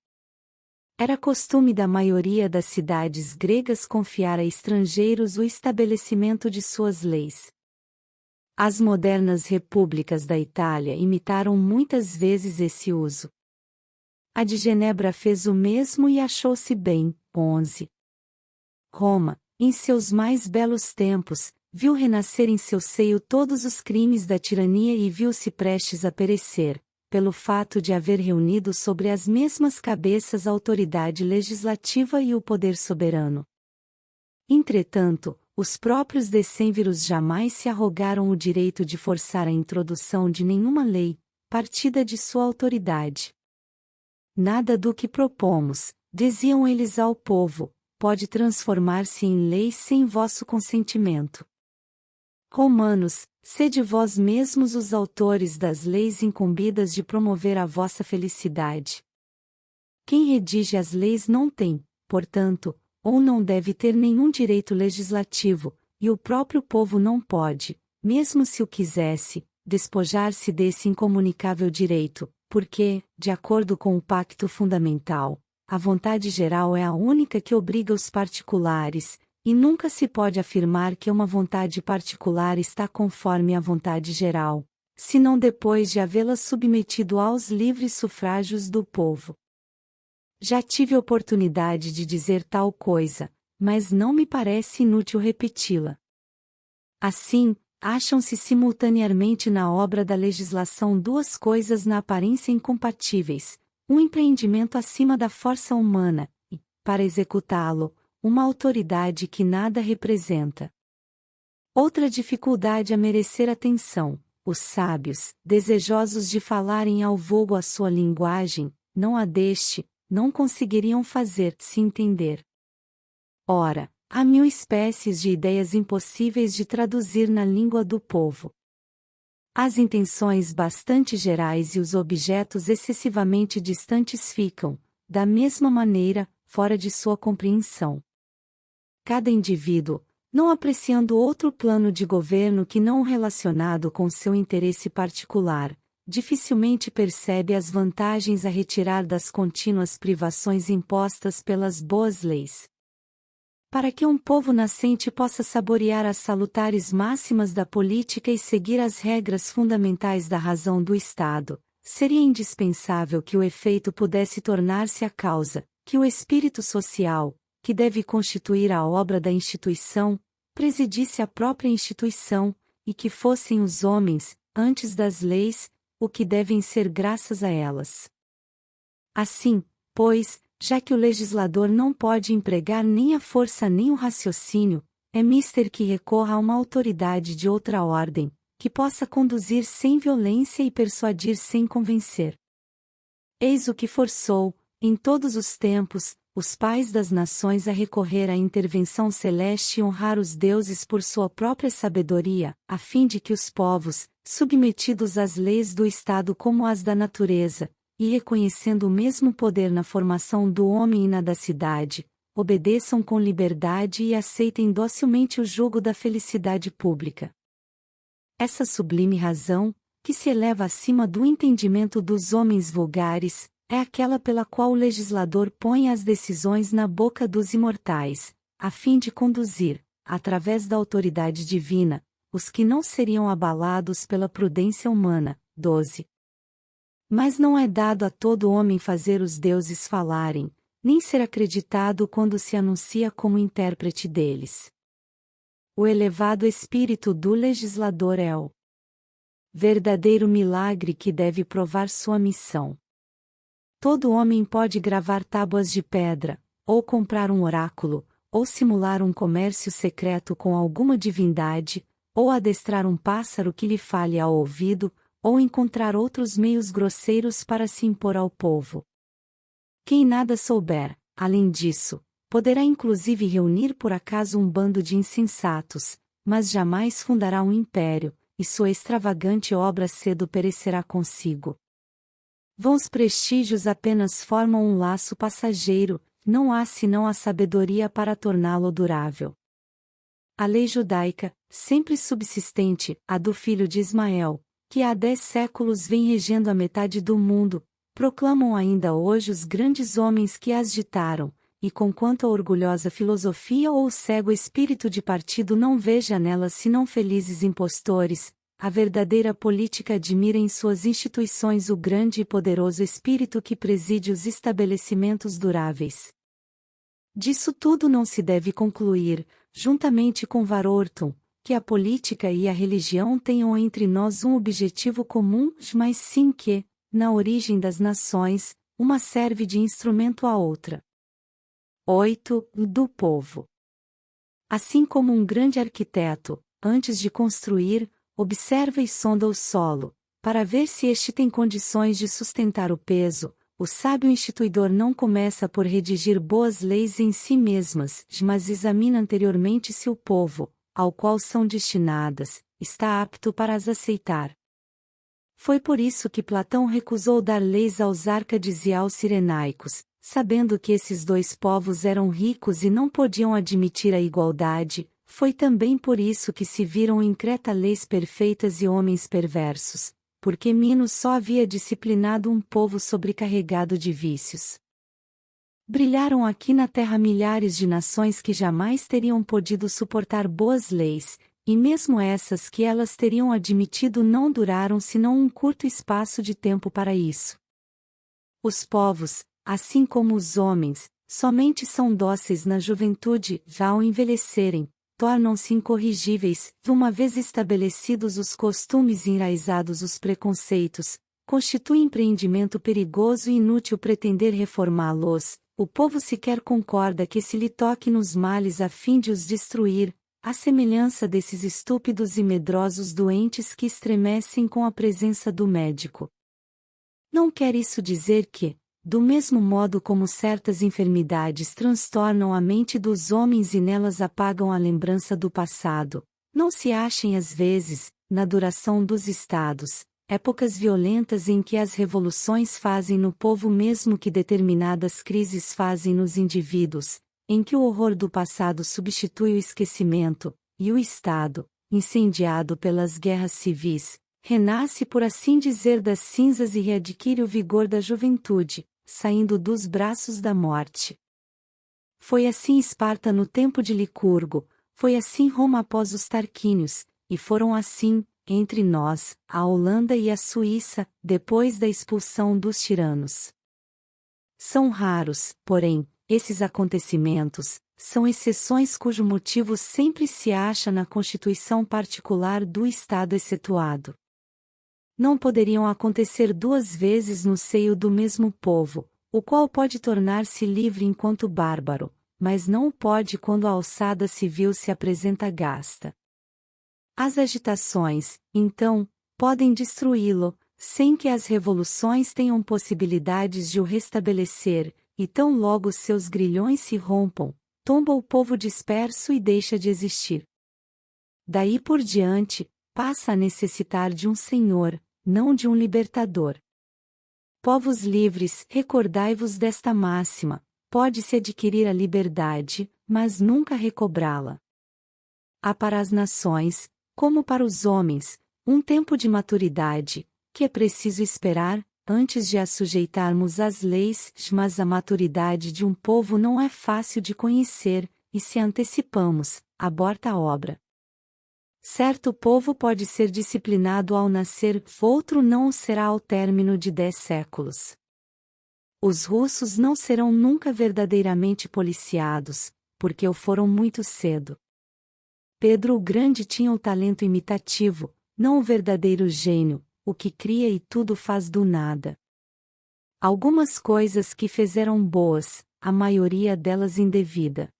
B: Era costume da maioria das cidades gregas confiar a estrangeiros o estabelecimento de suas leis. As modernas repúblicas da Itália imitaram muitas vezes esse uso. A de Genebra fez o mesmo e achou-se bem. 11. Roma, em seus mais belos tempos, viu renascer em seu seio todos os crimes da tirania e viu-se prestes a perecer, pelo fato de haver reunido sobre as mesmas cabeças a autoridade legislativa e o poder soberano. Entretanto, os próprios decênviros jamais se arrogaram o direito de forçar a introdução de nenhuma lei, partida de sua autoridade. Nada do que propomos, diziam eles ao povo, pode transformar-se em lei sem vosso consentimento. Romanos, sede vós mesmos os autores das leis incumbidas de promover a vossa felicidade. Quem redige as leis não tem, portanto, ou não deve ter nenhum direito legislativo, e o próprio povo não pode, mesmo se o quisesse, despojar-se desse incomunicável direito, porque, de acordo com o pacto fundamental, a vontade geral é a única que obriga os particulares, e nunca se pode afirmar que uma vontade particular está conforme à vontade geral, senão depois de havê-la submetido aos livres sufrágios do povo. Já tive oportunidade de dizer tal coisa, mas não me parece inútil repeti-la. Assim, acham-se simultaneamente na obra da legislação duas coisas na aparência incompatíveis: um empreendimento acima da força humana, e, para executá-lo, uma autoridade que nada representa. Outra dificuldade a merecer atenção: os sábios, desejosos de falarem ao vulgo a sua linguagem, não a deste, não conseguiriam fazer-se entender. Ora, há 1000 espécies de ideias impossíveis de traduzir na língua do povo. As intenções bastante gerais e os objetos excessivamente distantes ficam, da mesma maneira, fora de sua compreensão. Cada indivíduo, não apreciando outro plano de governo que não o relacionado com seu interesse particular, dificilmente percebe as vantagens a retirar das contínuas privações impostas pelas boas leis. Para que um povo nascente possa saborear as salutares máximas da política e seguir as regras fundamentais da razão do Estado, seria indispensável que o efeito pudesse tornar-se a causa, que o espírito social, que deve constituir a obra da instituição, presidisse a própria instituição, e que fossem os homens, antes das leis, o que devem ser graças a elas. Assim, pois, já que o legislador não pode empregar nem a força nem o raciocínio, é mister que recorra a uma autoridade de outra ordem, que possa conduzir sem violência e persuadir sem convencer. Eis o que forçou, em todos os tempos, os pais das nações a recorrer à intervenção celeste e honrar os deuses por sua própria sabedoria, a fim de que os povos, submetidos às leis do Estado como às da natureza, e reconhecendo o mesmo poder na formação do homem e na da cidade, obedeçam com liberdade e aceitem docilmente o jugo da felicidade pública. Essa sublime razão, que se eleva acima do entendimento dos homens vulgares, é aquela pela qual o legislador põe as decisões na boca dos imortais, a fim de conduzir, através da autoridade divina, os que não seriam abalados pela prudência humana. 12. Mas não é dado a todo homem fazer os deuses falarem, nem ser acreditado quando se anuncia como intérprete deles. O elevado espírito do legislador é o verdadeiro milagre que deve provar sua missão. Todo homem pode gravar tábuas de pedra, ou comprar um oráculo, ou simular um comércio secreto com alguma divindade, ou adestrar um pássaro que lhe fale ao ouvido, ou encontrar outros meios grosseiros para se impor ao povo. Quem nada souber, além disso, poderá inclusive reunir por acaso um bando de insensatos, mas jamais fundará um império, e sua extravagante obra cedo perecerá consigo. Vãos prestígios apenas formam um laço passageiro, não há senão a sabedoria para torná-lo durável. A lei judaica, sempre subsistente, a do filho de Ismael, que há 10 séculos vem regendo a metade do mundo, proclamam ainda hoje os grandes homens que as ditaram, e conquanto a orgulhosa filosofia ou o cego espírito de partido não veja nelas senão felizes impostores, a verdadeira política admira em suas instituições o grande e poderoso espírito que preside os estabelecimentos duráveis. Disso tudo não se deve concluir, juntamente com Warburton, que a política e a religião tenham entre nós um objetivo comum, mas sim que, na origem das nações, uma serve de instrumento à outra. 8. Do povo. Assim como um grande arquiteto, antes de construir, observa e sonda o solo, para ver se este tem condições de sustentar o peso, o sábio instituidor não começa por redigir boas leis em si mesmas, mas examina anteriormente se o povo, ao qual são destinadas, está apto para as aceitar. Foi por isso que Platão recusou dar leis aos Árcades e aos Cirenaicos, sabendo que esses dois povos eram ricos e não podiam admitir a igualdade. Foi também por isso que se viram em Creta leis perfeitas e homens perversos, porque Minos só havia disciplinado um povo sobrecarregado de vícios. Brilharam aqui na terra milhares de nações que jamais teriam podido suportar boas leis, e mesmo essas que elas teriam admitido não duraram senão um curto espaço de tempo para isso. Os povos, assim como os homens, somente são dóceis na juventude, já ao envelhecerem, tornam-se incorrigíveis, uma vez estabelecidos os costumes e enraizados os preconceitos, constitui empreendimento perigoso e inútil pretender reformá-los. O povo sequer concorda que se lhe toque nos males a fim de os destruir, à semelhança desses estúpidos e medrosos doentes que estremecem com a presença do médico. Não quer isso dizer que, do mesmo modo como certas enfermidades transtornam a mente dos homens e nelas apagam a lembrança do passado, não se achem às vezes, na duração dos estados, épocas violentas em que as revoluções fazem no povo mesmo que determinadas crises fazem nos indivíduos, em que o horror do passado substitui o esquecimento, e o Estado, incendiado pelas guerras civis, renasce por assim dizer das cinzas e readquire o vigor da juventude, saindo dos braços da morte. Foi assim Esparta no tempo de Licurgo, foi assim Roma após os Tarquínios, e foram assim, entre nós, a Holanda e a Suíça, depois da expulsão dos tiranos. São raros, porém, esses acontecimentos, são exceções cujo motivo sempre se acha na constituição particular do Estado excetuado. Não poderiam acontecer 2 vezes no seio do mesmo povo, o qual pode tornar-se livre enquanto bárbaro, mas não o pode quando a alçada civil se apresenta gasta. As agitações, então, podem destruí-lo, sem que as revoluções tenham possibilidades de o restabelecer, e tão logo seus grilhões se rompam, tomba o povo disperso e deixa de existir. Daí por diante, passa a necessitar de um senhor, não de um libertador. Povos livres, recordai-vos desta máxima: pode-se adquirir a liberdade, mas nunca recobrá-la. Há para as nações, como para os homens, um tempo de maturidade, que é preciso esperar, antes de a sujeitarmos às leis, mas a maturidade de um povo não é fácil de conhecer, e se antecipamos, aborta a obra. Certo povo pode ser disciplinado ao nascer, outro não o será ao término de 10 séculos. Os russos não serão nunca verdadeiramente policiados, porque o foram muito cedo. Pedro o Grande tinha o talento imitativo, não o verdadeiro gênio, o que cria e tudo faz do nada. Algumas coisas que fizeram boas, a maioria delas indevida.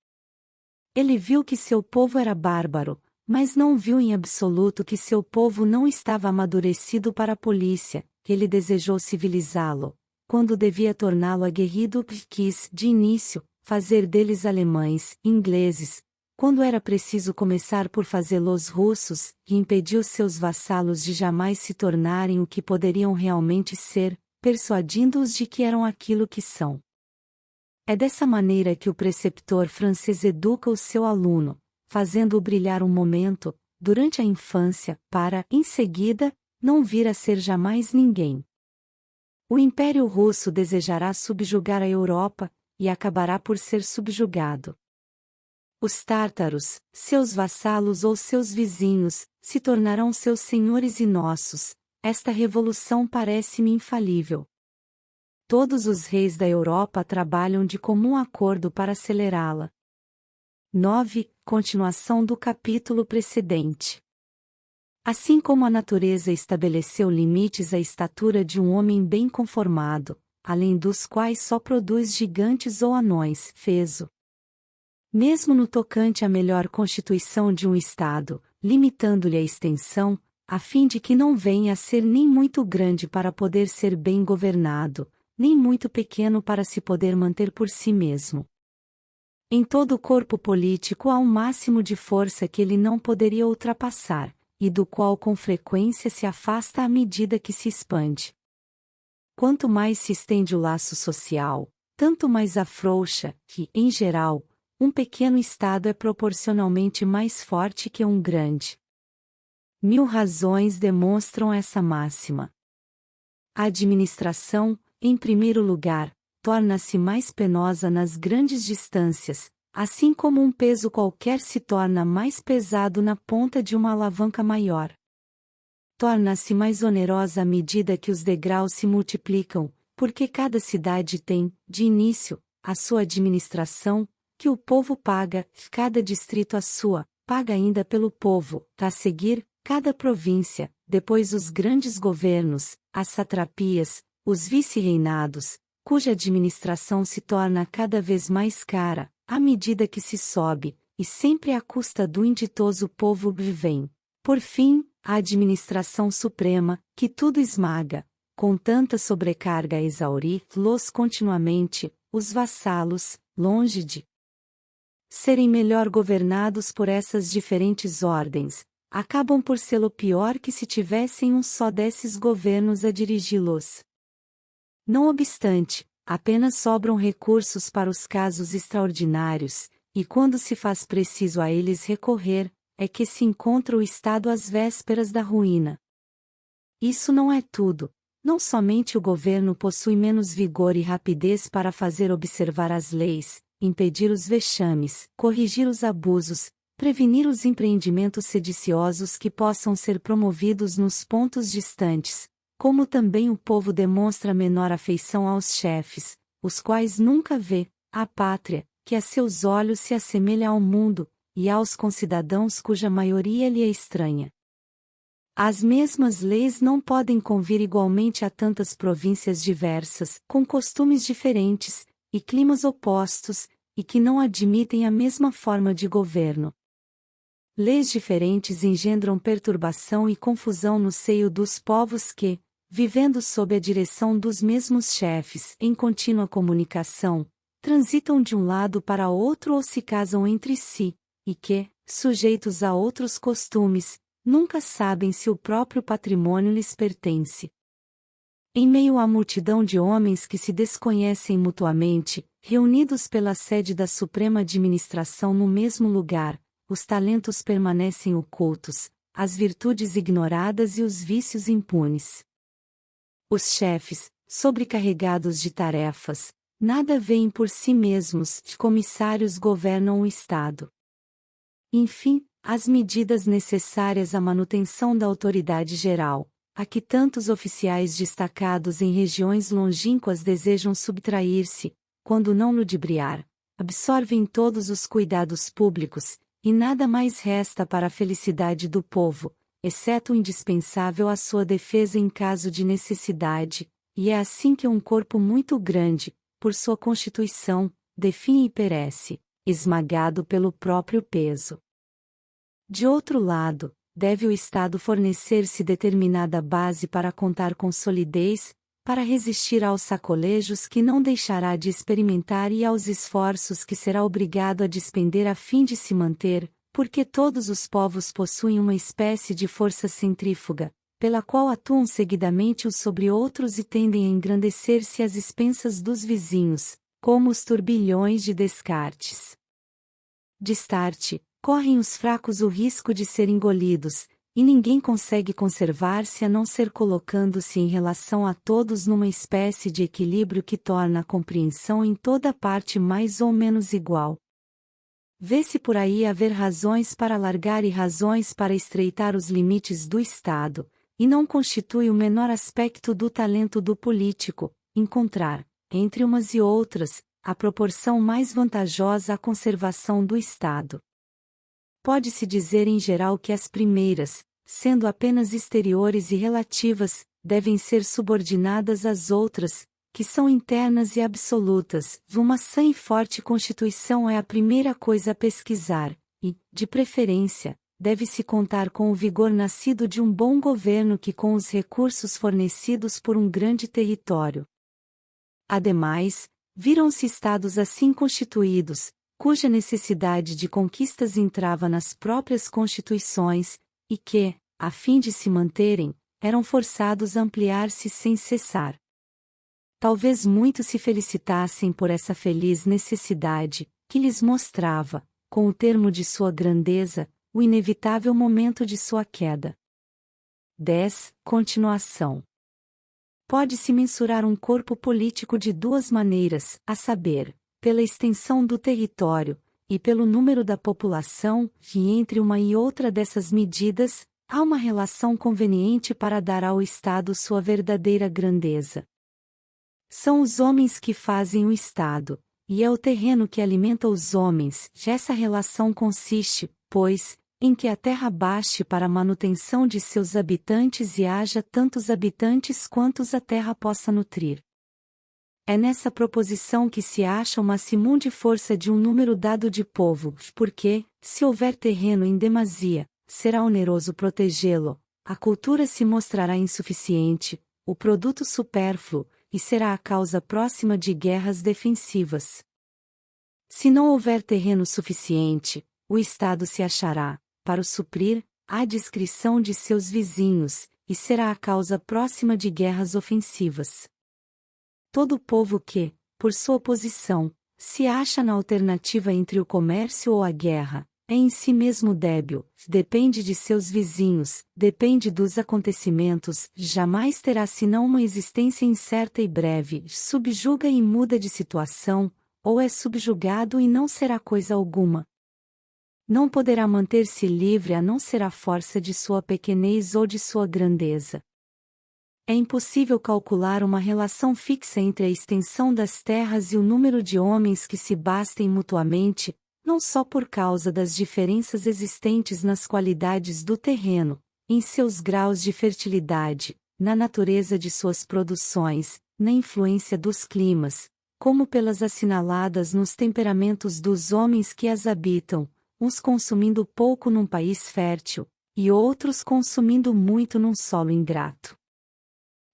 B: Ele viu que seu povo era bárbaro, mas não viu em absoluto que seu povo não estava amadurecido para a polícia, que ele desejou civilizá-lo, quando devia torná-lo aguerrido, quis, de início, fazer deles alemães, ingleses, quando era preciso começar por fazê-los russos, e impediu seus vassalos de jamais se tornarem o que poderiam realmente ser, persuadindo-os de que eram aquilo que são. É dessa maneira que o preceptor francês educa o seu aluno, fazendo-o brilhar um momento, durante a infância, para, em seguida, não vir a ser jamais ninguém. O Império Russo desejará subjugar a Europa, e acabará por ser subjugado. Os tártaros, seus vassalos ou seus vizinhos, se tornarão seus senhores e nossos. Esta revolução parece-me infalível. Todos os reis da Europa trabalham de comum acordo para acelerá-la. 9. Continuação do capítulo precedente. Assim como a natureza estabeleceu limites à estatura de um homem bem conformado, além dos quais só produz gigantes ou anões, fez-o. Mesmo no tocante à melhor constituição de um Estado, limitando-lhe a extensão, a fim de que não venha a ser nem muito grande para poder ser bem governado, nem muito pequeno para se poder manter por si mesmo. Em todo o corpo político há um máximo de força que ele não poderia ultrapassar, e do qual com frequência se afasta à medida que se expande. Quanto mais se estende o laço social, tanto mais afrouxa, que, em geral, um pequeno Estado é proporcionalmente mais forte que um grande. 1000 razões demonstram essa máxima. A administração, em primeiro lugar, torna-se mais penosa nas grandes distâncias, assim como um peso qualquer se torna mais pesado na ponta de uma alavanca maior. Torna-se mais onerosa à medida que os degraus se multiplicam, porque cada cidade tem, de início, a sua administração, que o povo paga, cada distrito a sua, paga ainda pelo povo, a seguir, cada província, depois os grandes governos, as satrapias, os vice-reinados, cuja administração se torna cada vez mais cara, à medida que se sobe, e sempre à custa do inditoso povo vivem. Por fim, a administração suprema, que tudo esmaga, com tanta sobrecarga a exaurir-los continuamente, os vassalos, longe de serem melhor governados por essas diferentes ordens, acabam por sê-lo pior que se tivessem um só desses governos a dirigi-los. Não obstante, apenas sobram recursos para os casos extraordinários, e quando se faz preciso a eles recorrer, é que se encontra o Estado às vésperas da ruína. Isso não é tudo. Não somente o governo possui menos vigor e rapidez para fazer observar as leis, impedir os vexames, corrigir os abusos, prevenir os empreendimentos sediciosos que possam ser promovidos nos pontos distantes, como também o povo demonstra menor afeição aos chefes, os quais nunca vê, à pátria, que a seus olhos se assemelha ao mundo, e aos concidadãos cuja maioria lhe é estranha. As mesmas leis não podem convir igualmente a tantas províncias diversas, com costumes diferentes, e climas opostos, e que não admitem a mesma forma de governo. Leis diferentes engendram perturbação e confusão no seio dos povos que, vivendo sob a direção dos mesmos chefes, em contínua comunicação, transitam de um lado para outro ou se casam entre si, e que, sujeitos a outros costumes, nunca sabem se o próprio patrimônio lhes pertence. Em meio à multidão de homens que se desconhecem mutuamente, reunidos pela sede da Suprema Administração no mesmo lugar, os talentos permanecem ocultos, as virtudes ignoradas e os vícios impunes. Os chefes, sobrecarregados de tarefas, nada veem por si mesmos, os comissários governam o Estado. Enfim, as medidas necessárias à manutenção da autoridade geral, a que tantos oficiais destacados em regiões longínquas desejam subtrair-se, quando não ludibriar, absorvem todos os cuidados públicos, e nada mais resta para a felicidade do povo, exceto o indispensável à sua defesa em caso de necessidade, e é assim que um corpo muito grande, por sua constituição, definha e perece, esmagado pelo próprio peso. De outro lado, deve o Estado fornecer-se determinada base para contar com solidez, para resistir aos sacolejos que não deixará de experimentar e aos esforços que será obrigado a despender a fim de se manter, porque todos os povos possuem uma espécie de força centrífuga, pela qual atuam seguidamente uns sobre outros e tendem a engrandecer-se às expensas dos vizinhos, como os turbilhões de Descartes. Destarte, correm os fracos o risco de ser engolidos, e ninguém consegue conservar-se a não ser colocando-se em relação a todos numa espécie de equilíbrio que torna a compreensão em toda parte mais ou menos igual. Vê-se por aí haver razões para alargar e razões para estreitar os limites do Estado, e não constitui o menor aspecto do talento do político, encontrar, entre umas e outras, a proporção mais vantajosa à conservação do Estado. Pode-se dizer em geral que as primeiras, sendo apenas exteriores e relativas, devem ser subordinadas às outras, que são internas e absolutas. Uma sã e forte constituição é a primeira coisa a pesquisar, e, de preferência, deve-se contar com o vigor nascido de um bom governo que com os recursos fornecidos por um grande território. Ademais, viram-se estados assim constituídos, cuja necessidade de conquistas entrava nas próprias constituições, e que, a fim de se manterem, eram forçados a ampliar-se sem cessar. Talvez muitos se felicitassem por essa feliz necessidade, que lhes mostrava, com o termo de sua grandeza, o inevitável momento de sua queda. 10. Continuação. Pode-se mensurar um corpo político de duas maneiras, a saber, pela extensão do território, e pelo número da população, e entre uma e outra dessas medidas, há uma relação conveniente para dar ao Estado sua verdadeira grandeza. São os homens que fazem o Estado, e é o terreno que alimenta os homens. Essa relação consiste, pois, em que a terra baste para a manutenção de seus habitantes e haja tantos habitantes quantos a terra possa nutrir. É nessa proposição que se acha uma simunde força de um número dado de povo, porque, se houver terreno em demasia, será oneroso protegê-lo, a cultura se mostrará insuficiente, o produto supérfluo, e será a causa próxima de guerras defensivas. Se não houver terreno suficiente, o Estado se achará, para o suprir, à discrição de seus vizinhos, e será a causa próxima de guerras ofensivas. Todo povo que, por sua posição, se acha na alternativa entre o comércio ou a guerra, é em si mesmo débil, depende de seus vizinhos, depende dos acontecimentos, jamais terá senão uma existência incerta e breve, subjuga e muda de situação, ou é subjugado e não será coisa alguma. Não poderá manter-se livre a não ser a força de sua pequenez ou de sua grandeza. É impossível calcular uma relação fixa entre a extensão das terras e o número de homens que se bastem mutuamente, não só por causa das diferenças existentes nas qualidades do terreno, em seus graus de fertilidade, na natureza de suas produções, na influência dos climas, como pelas assinaladas nos temperamentos dos homens que as habitam, uns consumindo pouco num país fértil, e outros consumindo muito num solo ingrato.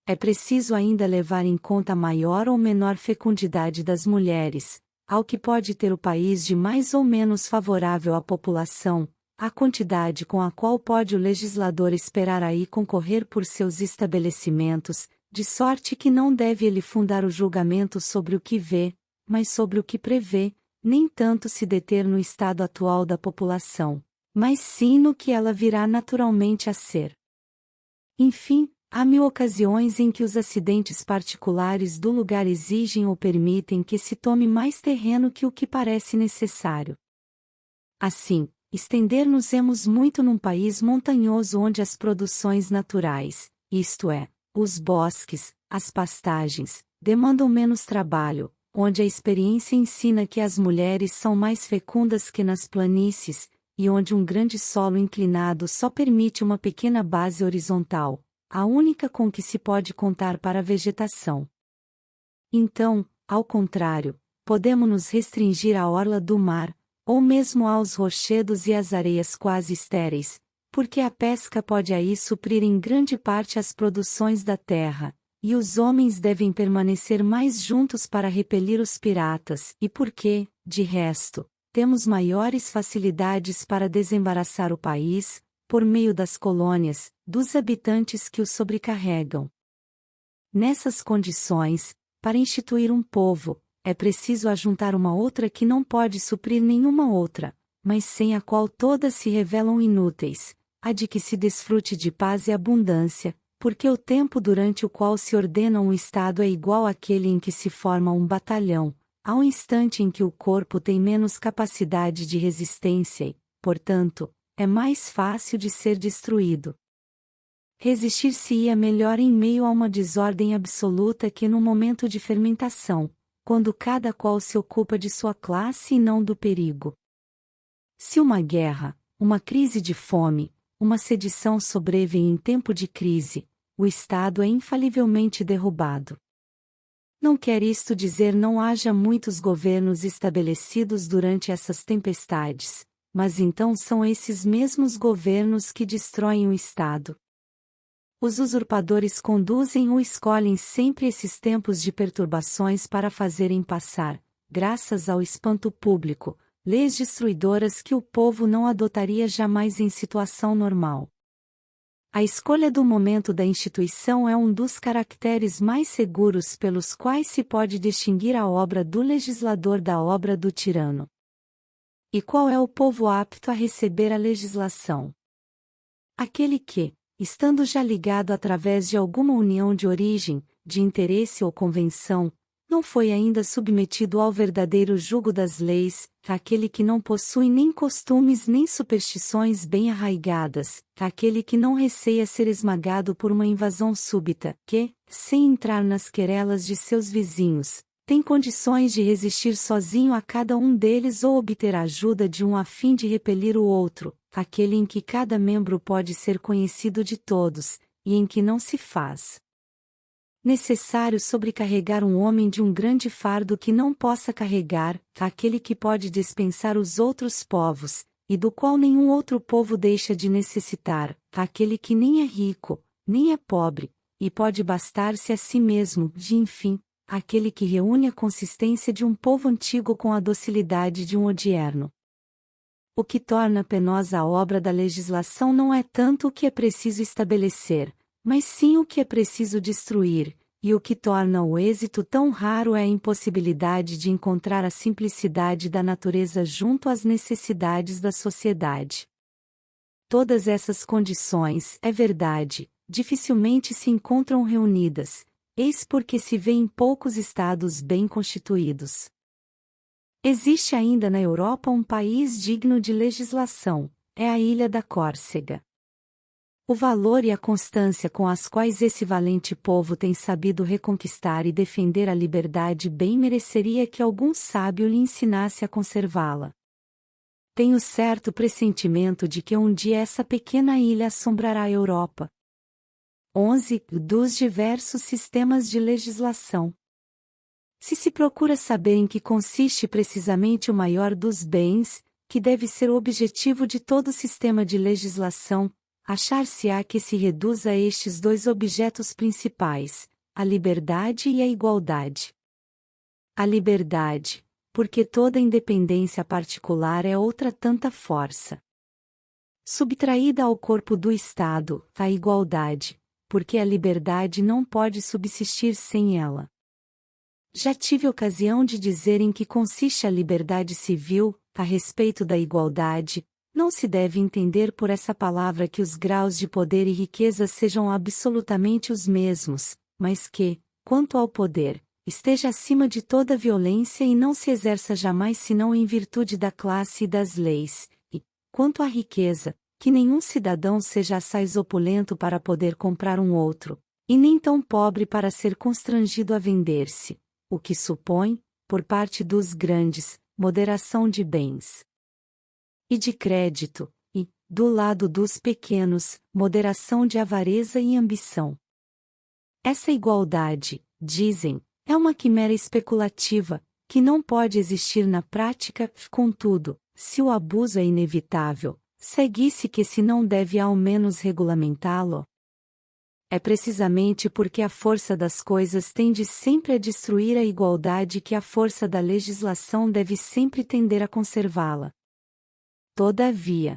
B: É preciso ainda levar em conta a maior ou menor fecundidade das mulheres, ao que pode ter o país de mais ou menos favorável à população, a quantidade com a qual pode o legislador esperar aí concorrer por seus estabelecimentos, de sorte que não deve ele fundar o julgamento sobre o que vê, mas sobre o que prevê, nem tanto se deter no estado atual da população, mas sim no que ela virá naturalmente a ser. Enfim, há mil ocasiões em que os acidentes particulares do lugar exigem ou permitem que se tome mais terreno que o que parece necessário. Assim, estender-nos-emos muito num país montanhoso onde as produções naturais, isto é, os bosques, as pastagens, demandam menos trabalho, onde a experiência ensina que as mulheres são mais fecundas que nas planícies, e onde um grande solo inclinado só permite uma pequena base horizontal, a única com que se pode contar para a vegetação. Então, ao contrário, podemos nos restringir à orla do mar, ou mesmo aos rochedos e às areias quase estéreis, porque a pesca pode aí suprir em grande parte as produções da terra, e os homens devem permanecer mais juntos para repelir os piratas, e porque, de resto, temos maiores facilidades para desembaraçar o país, por meio das colônias, dos habitantes que o sobrecarregam. Nessas condições, para instituir um povo, é preciso ajuntar uma outra que não pode suprir nenhuma outra, mas sem a qual todas se revelam inúteis, a de que se desfrute de paz e abundância, porque o tempo durante o qual se ordena um Estado é igual àquele em que se forma um batalhão, ao instante em que o corpo tem menos capacidade de resistência e, portanto, é mais fácil de ser destruído. Resistir-se-ia melhor em meio a uma desordem absoluta que num momento de fermentação, quando cada qual se ocupa de sua classe e não do perigo. Se uma guerra, uma crise de fome, uma sedição sobrevém em tempo de crise, o Estado é infalivelmente derrubado. Não quer isto dizer não haja muitos governos estabelecidos durante essas tempestades, mas então são esses mesmos governos que destroem o Estado. Os usurpadores conduzem ou escolhem sempre esses tempos de perturbações para fazerem passar, graças ao espanto público, leis destruidoras que o povo não adotaria jamais em situação normal. A escolha do momento da instituição é um dos caracteres mais seguros pelos quais se pode distinguir a obra do legislador da obra do tirano. E qual é o povo apto a receber a legislação? Aquele que, estando já ligado através de alguma união de origem, de interesse ou convenção, não foi ainda submetido ao verdadeiro jugo das leis, aquele que não possui nem costumes nem superstições bem arraigadas, aquele que não receia ser esmagado por uma invasão súbita, que, sem entrar nas querelas de seus vizinhos, tem condições de resistir sozinho a cada um deles ou obter a ajuda de um a fim de repelir o outro, aquele em que cada membro pode ser conhecido de todos, e em que não se faz necessário sobrecarregar um homem de um grande fardo que não possa carregar, aquele que pode dispensar os outros povos, e do qual nenhum outro povo deixa de necessitar, aquele que nem é rico, nem é pobre, e pode bastar-se a si mesmo, de enfim, aquele que reúne a consistência de um povo antigo com a docilidade de um odierno. O que torna penosa a obra da legislação não é tanto o que é preciso estabelecer, mas sim o que é preciso destruir, e o que torna o êxito tão raro é a impossibilidade de encontrar a simplicidade da natureza junto às necessidades da sociedade. Todas essas condições, é verdade, dificilmente se encontram reunidas, eis porque se vê em poucos estados bem constituídos. Existe ainda na Europa um país digno de legislação, é a ilha da Córcega. O valor e a constância com as quais esse valente povo tem sabido reconquistar e defender a liberdade bem mereceria que algum sábio lhe ensinasse a conservá-la. Tenho certo pressentimento de que um dia essa pequena ilha assombrará a Europa. 11. Dos diversos sistemas de legislação. Se procura saber em que consiste precisamente o maior dos bens, que deve ser o objetivo de todo sistema de legislação, achar-se-á que se reduz a estes dois objetos principais, a liberdade e a igualdade. A liberdade, porque toda independência particular é outra tanta força. Subtraída ao corpo do Estado, a igualdade, porque a liberdade não pode subsistir sem ela. Já tive ocasião de dizer em que consiste a liberdade civil, a respeito da igualdade. Não se deve entender por essa palavra que os graus de poder e riqueza sejam absolutamente os mesmos, mas que, quanto ao poder, esteja acima de toda violência e não se exerça jamais senão em virtude da classe e das leis, e, quanto à riqueza, que nenhum cidadão seja assaz opulento para poder comprar um outro, e nem tão pobre para ser constrangido a vender-se, o que supõe, por parte dos grandes, moderação de bens e de crédito, e, do lado dos pequenos, moderação de avareza e ambição. Essa igualdade, dizem, é uma quimera especulativa, que não pode existir na prática, contudo, se o abuso é inevitável, segue-se que se não deve ao menos regulamentá-lo. É precisamente porque a força das coisas tende sempre a destruir a igualdade que a força da legislação deve sempre tender a conservá-la. Todavia,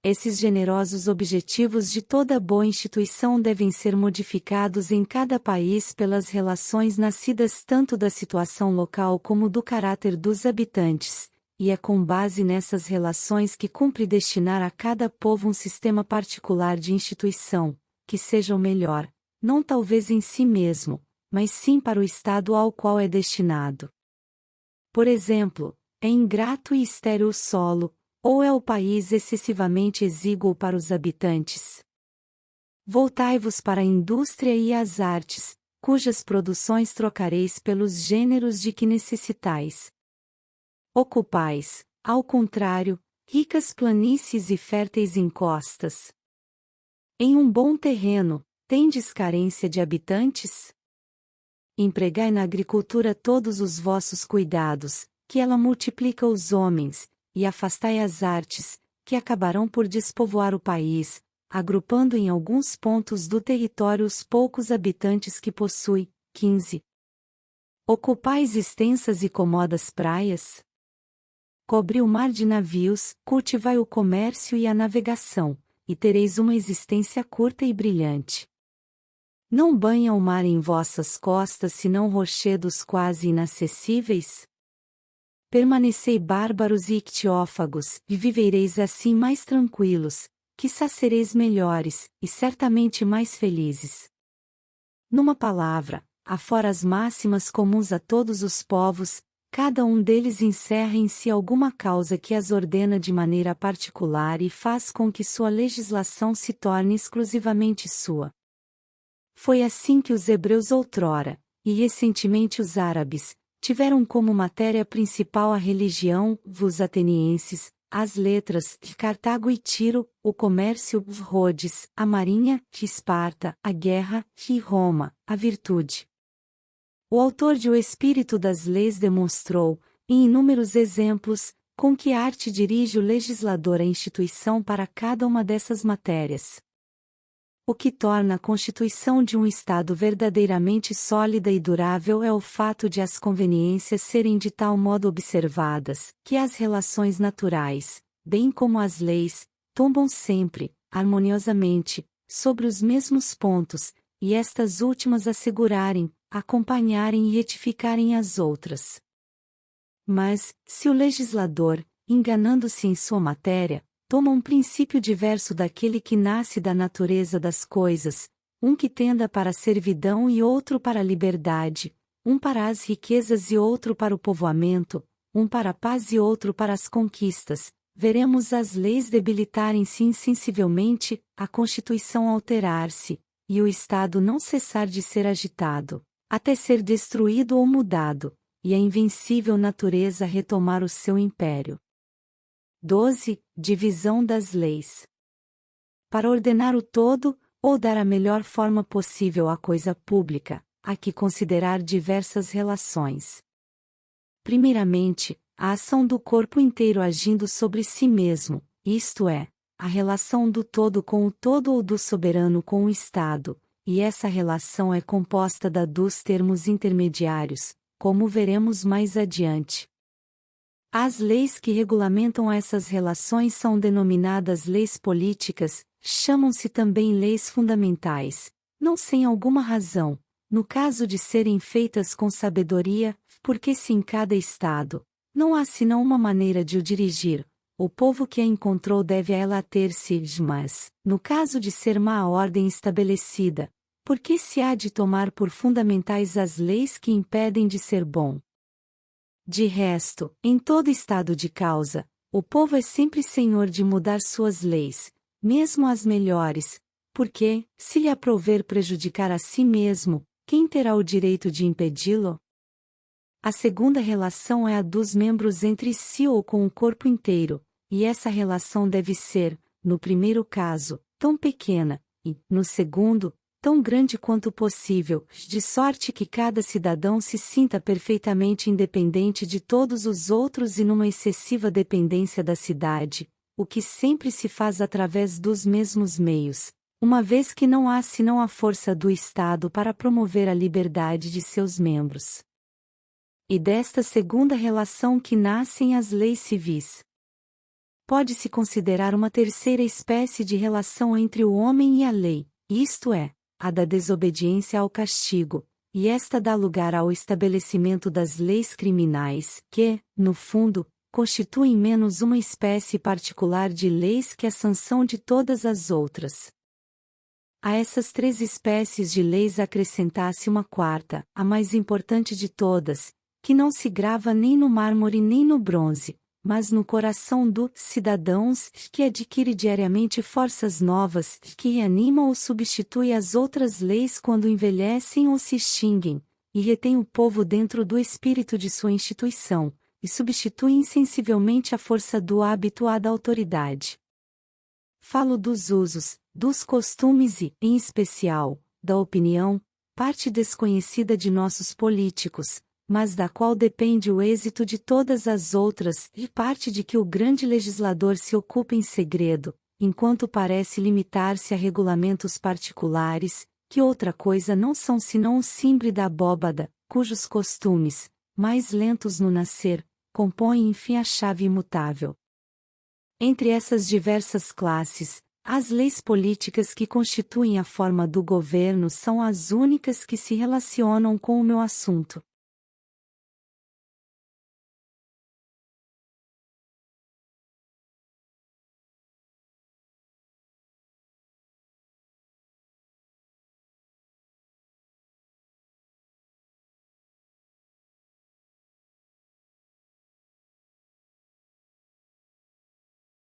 B: esses generosos objetivos de toda boa instituição devem ser modificados em cada país pelas relações nascidas tanto da situação local como do caráter dos habitantes, e é com base nessas relações que cumpre destinar a cada povo um sistema particular de instituição, que seja o melhor, não talvez em si mesmo, mas sim para o estado ao qual é destinado. Por exemplo, é ingrato e estéril o solo, ou é o país excessivamente exíguo para os habitantes? Voltai-vos para a indústria e as artes, cujas produções trocareis pelos gêneros de que necessitais. Ocupais, ao contrário, ricas planícies e férteis encostas. Em um bom terreno, tendes carência de habitantes? Empregai na agricultura todos os vossos cuidados, que ela multiplica os homens, e afastai as artes, que acabarão por despovoar o país, agrupando em alguns pontos do território os poucos habitantes que possui. 15. Ocupais extensas e comodas praias? Cobri o mar de navios, cultivai o comércio e a navegação, e tereis uma existência curta e brilhante. Não banha o mar em vossas costas senão rochedos quase inacessíveis? Permanecei bárbaros e ictiófagos, e vivereis assim mais tranquilos, quiçá sereis melhores, e certamente mais felizes. Numa palavra, afora as máximas comuns a todos os povos, cada um deles encerra em si alguma causa que as ordena de maneira particular e faz com que sua legislação se torne exclusivamente sua. Foi assim que os hebreus outrora, e recentemente os árabes, tiveram como matéria principal a religião, os atenienses, as letras, Cartago e Tiro, o comércio, Rhodes, a marinha, Esparta, a guerra, Roma, a virtude. O autor de O Espírito das Leis demonstrou, em inúmeros exemplos, com que arte dirige o legislador a instituição para cada uma dessas matérias. O que torna a constituição de um Estado verdadeiramente sólida e durável é o fato de as conveniências serem de tal modo observadas, que as relações naturais, bem como as leis, tombam sempre, harmoniosamente, sobre os mesmos pontos, e estas últimas assegurarem, acompanharem e retificarem as outras. Mas, se o legislador, enganando-se em sua matéria, toma um princípio diverso daquele que nasce da natureza das coisas, um que tenda para a servidão e outro para a liberdade, um para as riquezas e outro para o povoamento, um para a paz e outro para as conquistas, veremos as leis debilitarem-se insensivelmente, a Constituição alterar-se, e o Estado não cessar de ser agitado, até ser destruído ou mudado, e a invencível natureza retomar o seu império. 12. Divisão das leis. Para ordenar o todo, ou dar a melhor forma possível à coisa pública, há que considerar diversas relações. Primeiramente, a ação do corpo inteiro agindo sobre si mesmo, isto é, a relação do todo com o todo ou do soberano com o Estado, e essa relação é composta dos termos intermediários, como veremos mais adiante. As leis que regulamentam essas relações são denominadas leis políticas, chamam-se também leis fundamentais, não sem alguma razão, no caso de serem feitas com sabedoria, porque se em cada estado não há senão uma maneira de o dirigir, o povo que a encontrou deve a ela ater-se, mas, no caso de ser má a ordem estabelecida, porque se há de tomar por fundamentais as leis que impedem de ser bom? De resto, em todo estado de causa, o povo é sempre senhor de mudar suas leis, mesmo as melhores, porque, se lhe aprouver prejudicar a si mesmo, quem terá o direito de impedi-lo? A segunda relação é a dos membros entre si ou com o corpo inteiro, e essa relação deve ser, no primeiro caso, tão pequena, e, no segundo, tão grande quanto possível, de sorte que cada cidadão se sinta perfeitamente independente de todos os outros e numa excessiva dependência da cidade, o que sempre se faz através dos mesmos meios, uma vez que não há senão a força do Estado para promover a liberdade de seus membros. E desta segunda relação que nascem as leis civis. Pode-se considerar uma terceira espécie de relação entre o homem e a lei, isto é, a da desobediência ao castigo, e esta dá lugar ao estabelecimento das leis criminais, que, no fundo, constituem menos uma espécie particular de leis que a sanção de todas as outras. A essas três espécies de leis acrescentasse uma quarta, a mais importante de todas, que não se grava nem no mármore nem no bronze, mas no coração dos cidadãos, que adquire diariamente forças novas, que animam ou substitui as outras leis quando envelhecem ou se extinguem, e retém o povo dentro do espírito de sua instituição, e substitui insensivelmente a força do hábito à da autoridade. Falo dos usos, dos costumes e, em especial, da opinião, parte desconhecida de nossos políticos, mas da qual depende o êxito de todas as outras, e parte de que o grande legislador se ocupa em segredo, enquanto parece limitar-se a regulamentos particulares, que outra coisa não são senão o cimbre da abóbada, cujos costumes, mais lentos no nascer, compõem enfim a chave imutável. Entre essas diversas classes, as leis políticas que constituem a forma do governo são as únicas que se relacionam com o meu assunto.